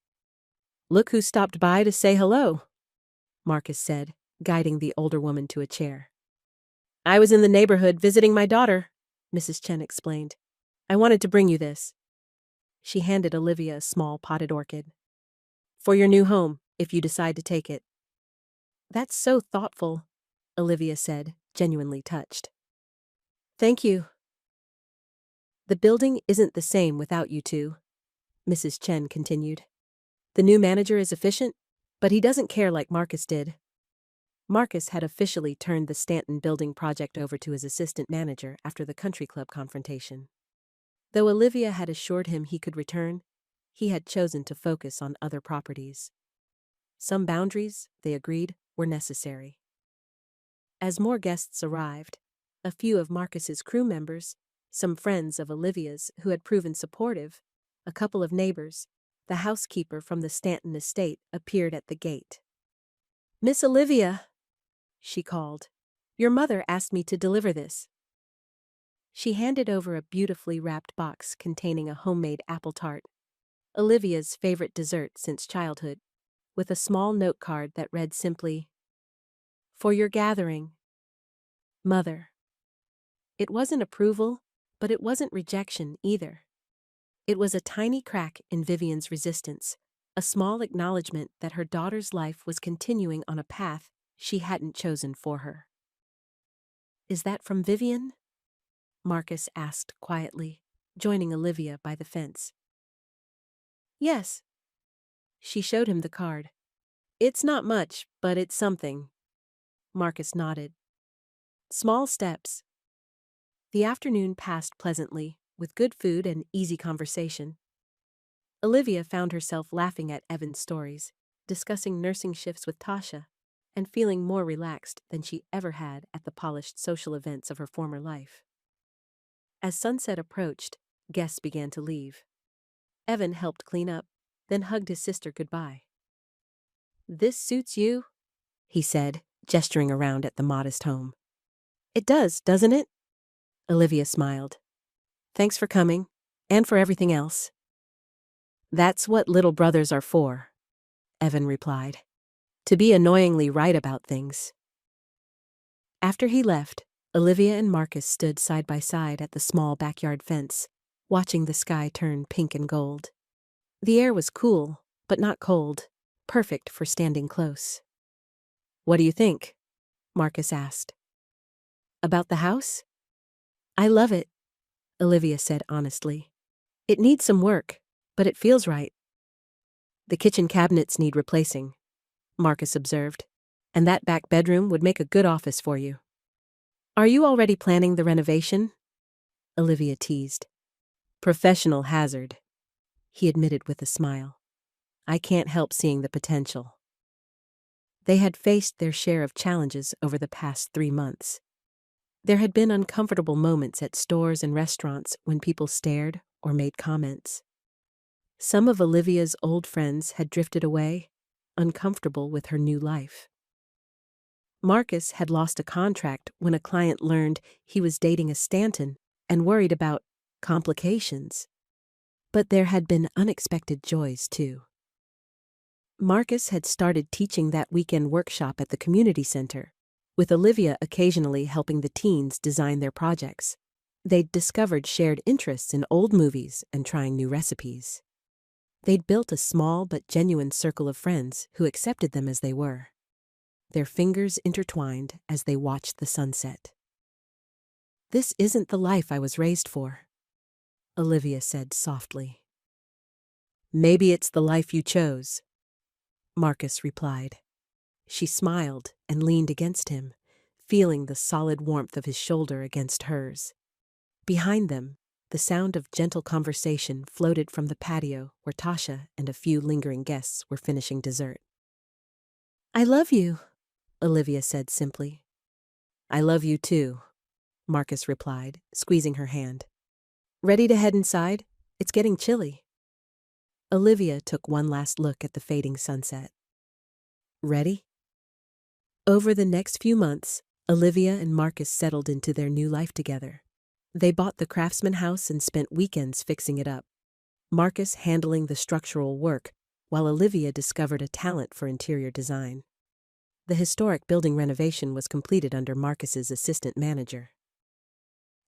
"Look who stopped by to say hello," Marcus said, guiding the older woman to a chair. "I was in the neighborhood visiting my daughter," Mrs. Chen explained. I wanted to bring you this. She handed Olivia a small potted orchid. For your new home, if you decide to take it. That's so thoughtful, Olivia said, genuinely touched. Thank you. The building isn't the same without you two, Mrs. Chen continued. The new manager is efficient, but he doesn't care like Marcus did. Marcus had officially turned the Stanton building project over to his assistant manager after the country club confrontation. Though Olivia had assured him he could return, he had chosen to focus on other properties. Some boundaries, they agreed, were necessary. As more guests arrived, a few of Marcus's crew members, some friends of Olivia's who had proven supportive, a couple of neighbors, the housekeeper from the Stanton estate appeared at the gate. Miss Olivia, she called. Your mother asked me to deliver this. She handed over a beautifully wrapped box containing a homemade apple tart, Olivia's favorite dessert since childhood, with a small note card that read simply, For your gathering, Mother. It wasn't approval, but it wasn't rejection either. It was a tiny crack in Vivian's resistance, a small acknowledgement that her daughter's life was continuing on a path she hadn't chosen for her. Is that from Vivian? Marcus asked quietly, joining Olivia by the fence. Yes. She showed him the card. It's not much, but it's something. Marcus nodded. Small steps. The afternoon passed pleasantly, with good food and easy conversation. Olivia found herself laughing at Evan's stories, discussing nursing shifts with Tasha, and feeling more relaxed than she ever had at the polished social events of her former life. As sunset approached, guests began to leave. Evan helped clean up, then hugged his sister goodbye. This suits you, he said, gesturing around at the modest home. It does, doesn't it? Olivia smiled. Thanks for coming, and for everything else. That's what little brothers are for, Evan replied. To be annoyingly right about things. After he left, Olivia and Marcus stood side by side at the small backyard fence, watching the sky turn pink and gold. The air was cool, but not cold, perfect for standing close. What do you think? Marcus asked. About the house? I love it, Olivia said honestly. It needs some work, but it feels right. The kitchen cabinets need replacing, Marcus observed, and that back bedroom would make a good office for you. Are you already planning the renovation? Olivia teased. Professional hazard, he admitted with a smile. I can't help seeing the potential. They had faced their share of challenges over the past 3 months. There had been uncomfortable moments at stores and restaurants when people stared or made comments. Some of Olivia's old friends had drifted away, uncomfortable with her new life. Marcus had lost a contract when a client learned he was dating a Stanton and worried about complications. But there had been unexpected joys, too. Marcus had started teaching that weekend workshop at the community center, with Olivia occasionally helping the teens design their projects. They'd discovered shared interests in old movies and trying new recipes. They'd built a small but genuine circle of friends who accepted them as they were. Their fingers intertwined as they watched the sunset. This isn't the life I was raised for, Olivia said softly. Maybe it's the life you chose, Marcus replied. She smiled and leaned against him, feeling the solid warmth of his shoulder against hers. Behind them, the sound of gentle conversation floated from the patio where Tasha and a few lingering guests were finishing dessert. I love you, Olivia said simply. I love you too, Marcus replied, squeezing her hand. Ready to head inside? It's getting chilly. Olivia took one last look at the fading sunset. Ready? Over the next few months, Olivia and Marcus settled into their new life together. They bought the Craftsman house and spent weekends fixing it up, Marcus handling the structural work, while Olivia discovered a talent for interior design. The historic building renovation was completed under Marcus's assistant manager.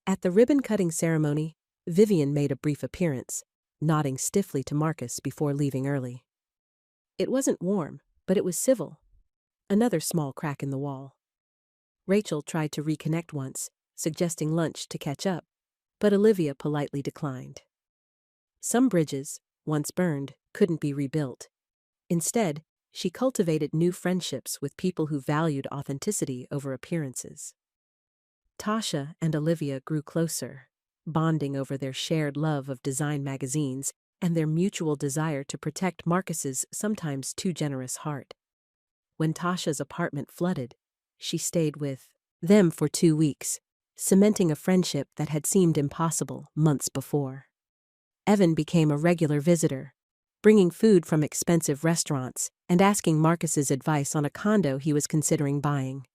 At the ribbon-cutting ceremony, Vivian made a brief appearance, nodding stiffly to Marcus before leaving early. It wasn't warm, but it was civil. Another small crack in the wall. Rachel tried to reconnect once, suggesting lunch to catch up, but Olivia politely declined. Some bridges, once burned, couldn't be rebuilt. Instead, she cultivated new friendships with people who valued authenticity over appearances. Tasha and Olivia grew closer, bonding over their shared love of design magazines and their mutual desire to protect Marcus's sometimes too generous heart. When Tasha's apartment flooded, she stayed with them for 2 weeks, cementing a friendship that had seemed impossible months before. Evan became a regular visitor, bringing food from expensive restaurants and asking Marcus's advice on a condo he was considering buying.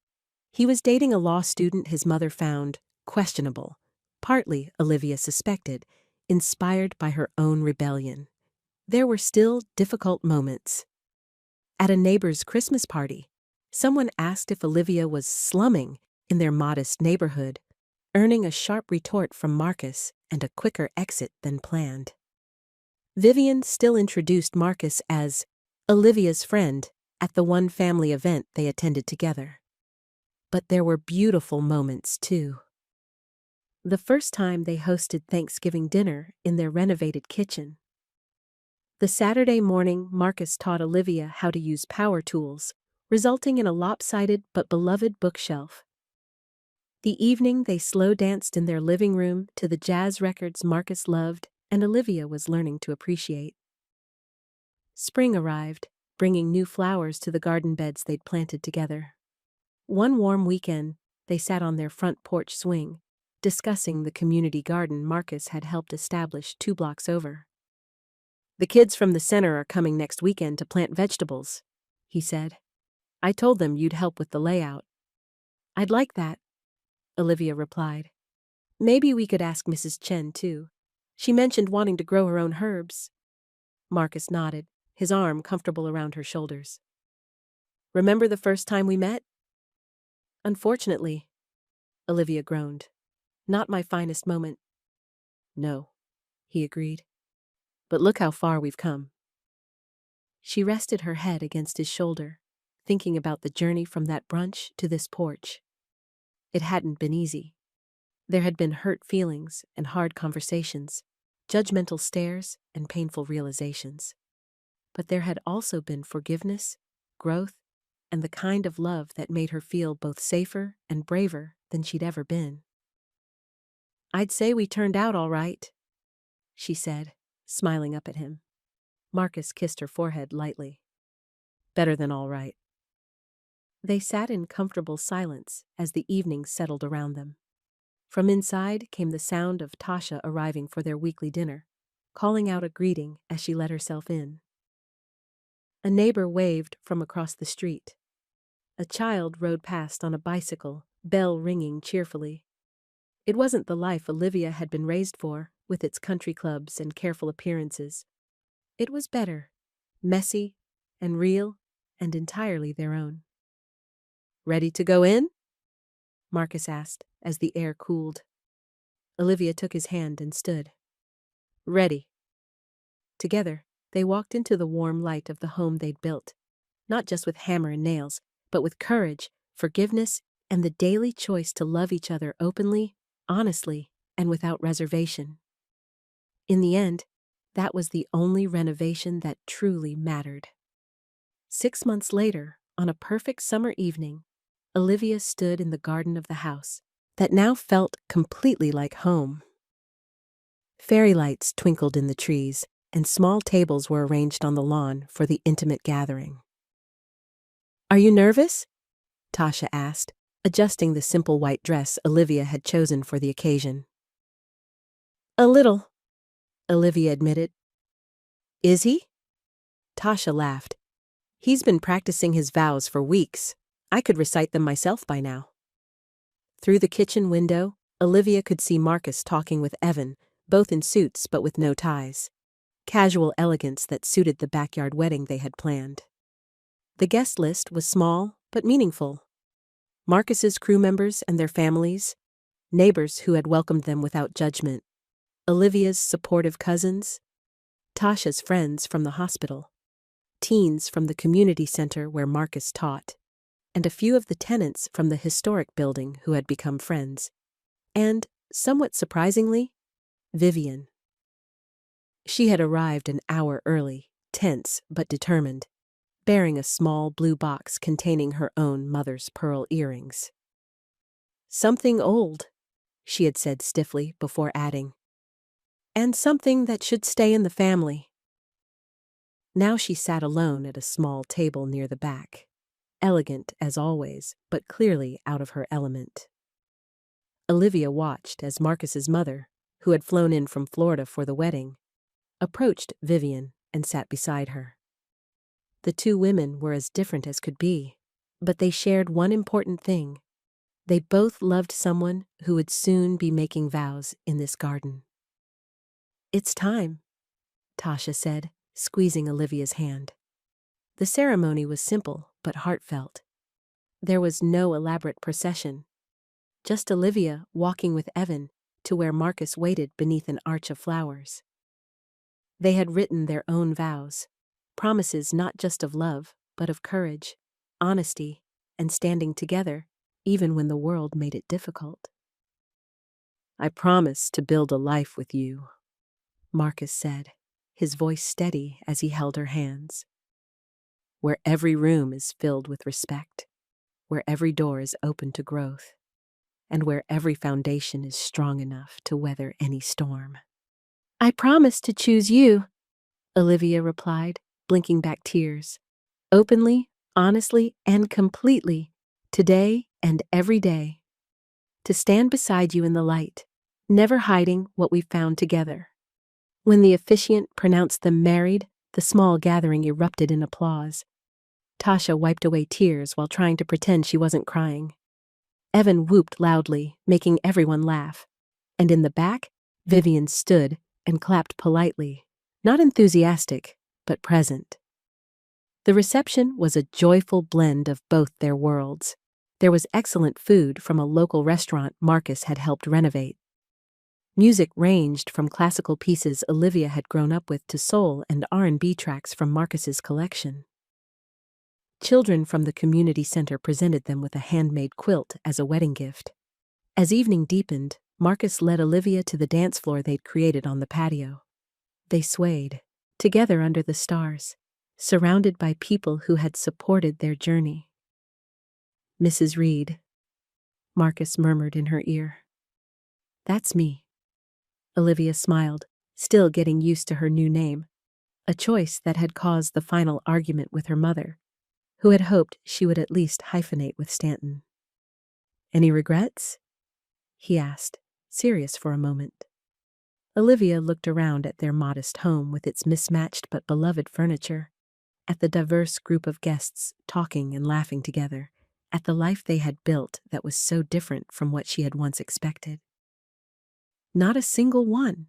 He was dating a law student his mother found questionable, partly, Olivia suspected, inspired by her own rebellion. There were still difficult moments. At a neighbor's Christmas party, someone asked if Olivia was slumming in their modest neighborhood, earning a sharp retort from Marcus and a quicker exit than planned. Vivian still introduced Marcus as Olivia's friend at the one family event they attended together. But there were beautiful moments, too. The first time they hosted Thanksgiving dinner in their renovated kitchen. The Saturday morning, Marcus taught Olivia how to use power tools, resulting in a lopsided but beloved bookshelf. The evening, they slow danced in their living room to the jazz records Marcus loved and Olivia was learning to appreciate. Spring arrived, bringing new flowers to the garden beds they'd planted together. One warm weekend, they sat on their front porch swing, discussing the community garden Marcus had helped establish 2 blocks over. "The kids from the center are coming next weekend to plant vegetables," he said. "I told them you'd help with the layout." "I'd like that," Olivia replied. "Maybe we could ask Mrs. Chen, too. She mentioned wanting to grow her own herbs." Marcus nodded, his arm comfortable around her shoulders. "Remember the first time we met?" "Unfortunately," Olivia groaned. "Not my finest moment." "No," he agreed. "But look how far we've come." She rested her head against his shoulder, thinking about the journey from that brunch to this porch. It hadn't been easy. There had been hurt feelings and hard conversations, judgmental stares and painful realizations. But there had also been forgiveness, growth, and the kind of love that made her feel both safer and braver than she'd ever been. "I'd say we turned out all right," she said, smiling up at him. Marcus kissed her forehead lightly. "Better than all right." They sat in comfortable silence as the evening settled around them. From inside came the sound of Tasha arriving for their weekly dinner, calling out a greeting as she let herself in. A neighbor waved from across the street. A child rode past on a bicycle, bell ringing cheerfully. It wasn't the life Olivia had been raised for, with its country clubs and careful appearances. It was better, messy and real and entirely their own. "Ready to go in?" Marcus asked as the air cooled. Olivia took his hand and stood. "Ready." Together, they walked into the warm light of the home they'd built, not just with hammer and nails, but with courage, forgiveness, and the daily choice to love each other openly, honestly, and without reservation. In the end, that was the only renovation that truly mattered. 6 months later, on a perfect summer evening, Olivia stood in the garden of the house that now felt completely like home. Fairy lights twinkled in the trees, and small tables were arranged on the lawn for the intimate gathering. "Are you nervous?" Tasha asked, adjusting the simple white dress Olivia had chosen for the occasion. "A little," Olivia admitted. "Is he?" Tasha laughed. "He's been practicing his vows for weeks. I could recite them myself by now." Through the kitchen window, Olivia could see Marcus talking with Evan, both in suits but with no ties. Casual elegance that suited the backyard wedding they had planned. The guest list was small but meaningful. Marcus's crew members and their families, neighbors who had welcomed them without judgment, Olivia's supportive cousins, Tasha's friends from the hospital, teens from the community center where Marcus taught, and a few of the tenants from the historic building who had become friends. And, somewhat surprisingly, Vivian. She had arrived an hour early, tense but determined, bearing a small blue box containing her own mother's pearl earrings. "Something old," she had said stiffly before adding, "and something that should stay in the family." Now she sat alone at a small table near the back, elegant as always, but clearly out of her element. Olivia watched as Marcus's mother, who had flown in from Florida for the wedding, approached Vivian and sat beside her. The two women were as different as could be, but they shared one important thing. They both loved someone who would soon be making vows in this garden. "It's time," Tasha said, squeezing Olivia's hand. The ceremony was simple but heartfelt. There was no elaborate procession, just Olivia walking with Evan to where Marcus waited beneath an arch of flowers. They had written their own vows, promises not just of love, but of courage, honesty, and standing together, even when the world made it difficult. "I promise to build a life with you," Marcus said, his voice steady as he held her hands. "Where every room is filled with respect, where every door is open to growth, and where every foundation is strong enough to weather any storm." "I promise to choose you," Olivia replied, blinking back tears. "Openly, honestly, and completely, today and every day. To stand beside you in the light, never hiding what we've found together." When the officiant pronounced them married, the small gathering erupted in applause. Tasha wiped away tears while trying to pretend she wasn't crying. Evan whooped loudly, making everyone laugh. And in the back, Vivian stood and clapped politely, not enthusiastic, but present. The reception was a joyful blend of both their worlds. There was excellent food from a local restaurant Marcus had helped renovate. Music ranged from classical pieces Olivia had grown up with to soul and R&B tracks from Marcus's collection. Children from the community center presented them with a handmade quilt as a wedding gift. As evening deepened, Marcus led Olivia to the dance floor they'd created on the patio. They swayed, together under the stars, surrounded by people who had supported their journey. "Mrs. Reed," Marcus murmured in her ear. "That's me." Olivia smiled, still getting used to her new name, a choice that had caused the final argument with her mother, who had hoped she would at least hyphenate with Stanton. "Any regrets?" he asked, serious for a moment. Olivia looked around at their modest home with its mismatched but beloved furniture, at the diverse group of guests talking and laughing together, at the life they had built that was so different from what she had once expected. "Not a single one,"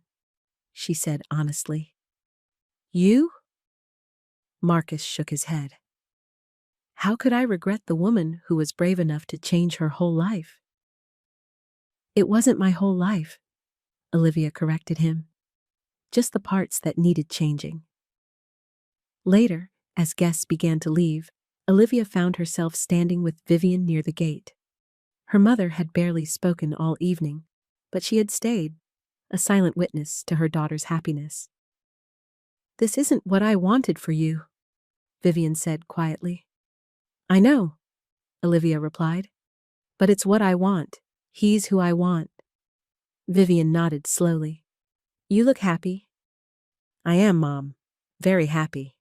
she said honestly. "You?" Marcus shook his head. "How could I regret the woman who was brave enough to change her whole life?" "It wasn't my whole life," Olivia corrected him. "Just the parts that needed changing." Later, as guests began to leave, Olivia found herself standing with Vivian near the gate. Her mother had barely spoken all evening, but she had stayed, a silent witness to her daughter's happiness. "This isn't what I wanted for you," Vivian said quietly. "I know," Olivia replied, "but it's what I want. He's who I want." Vivian nodded slowly. "You look happy." "I am, Mom. Very happy."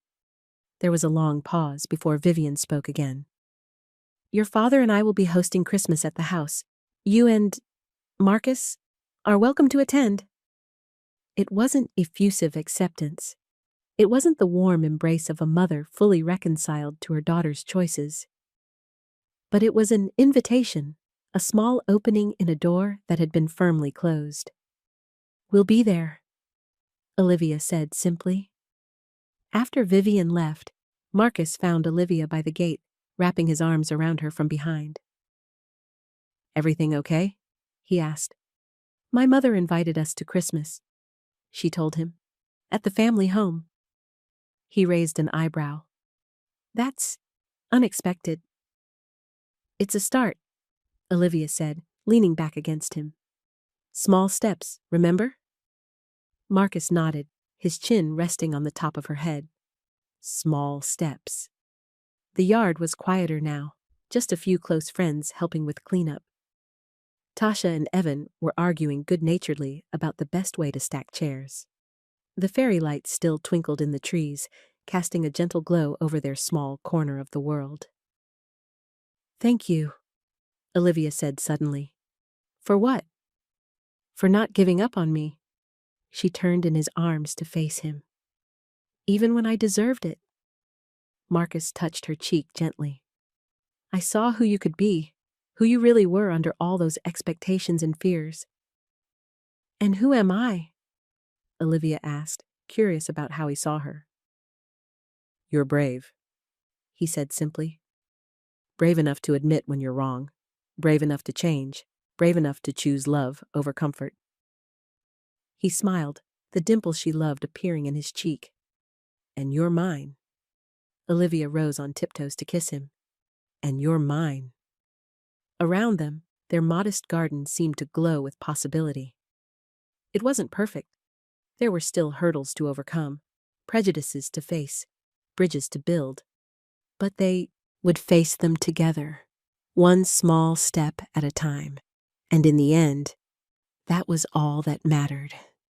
There was a long pause before Vivian spoke again. "Your father and I will be hosting Christmas at the house. You and Marcus are welcome to attend." It wasn't effusive acceptance. It wasn't the warm embrace of a mother fully reconciled to her daughter's choices. But it was an invitation, a small opening in a door that had been firmly closed. "We'll be there," Olivia said simply. After Vivian left, Marcus found Olivia by the gate, wrapping his arms around her from behind. "Everything okay?" he asked. My mother invited us to Christmas, she told him. At the family home. He raised an eyebrow. That's unexpected. It's a start, Olivia said, leaning back against him. Small steps, remember? Marcus nodded, his chin resting on the top of her head. Small steps. The yard was quieter now, just a few close friends helping with cleanup. Tasha and Evan were arguing good-naturedly about the best way to stack chairs. The fairy lights still twinkled in the trees, casting a gentle glow over their small corner of the world. Thank you, Olivia said suddenly. For what? For not giving up on me. She turned in his arms to face him. Even when I deserved it. Marcus touched her cheek gently. I saw who you could be, who you really were under all those expectations and fears. And who am I? Olivia asked, curious about how he saw her. You're brave, he said simply. Brave enough to admit when you're wrong, brave enough to change, brave enough to choose love over comfort. He smiled, the dimple she loved appearing in his cheek. And you're mine. Olivia rose on tiptoes to kiss him. And you're mine. Around them, their modest garden seemed to glow with possibility. It wasn't perfect. There were still hurdles to overcome, prejudices to face, bridges to build. But they would face them together, one small step at a time. And in the end, that was all that mattered.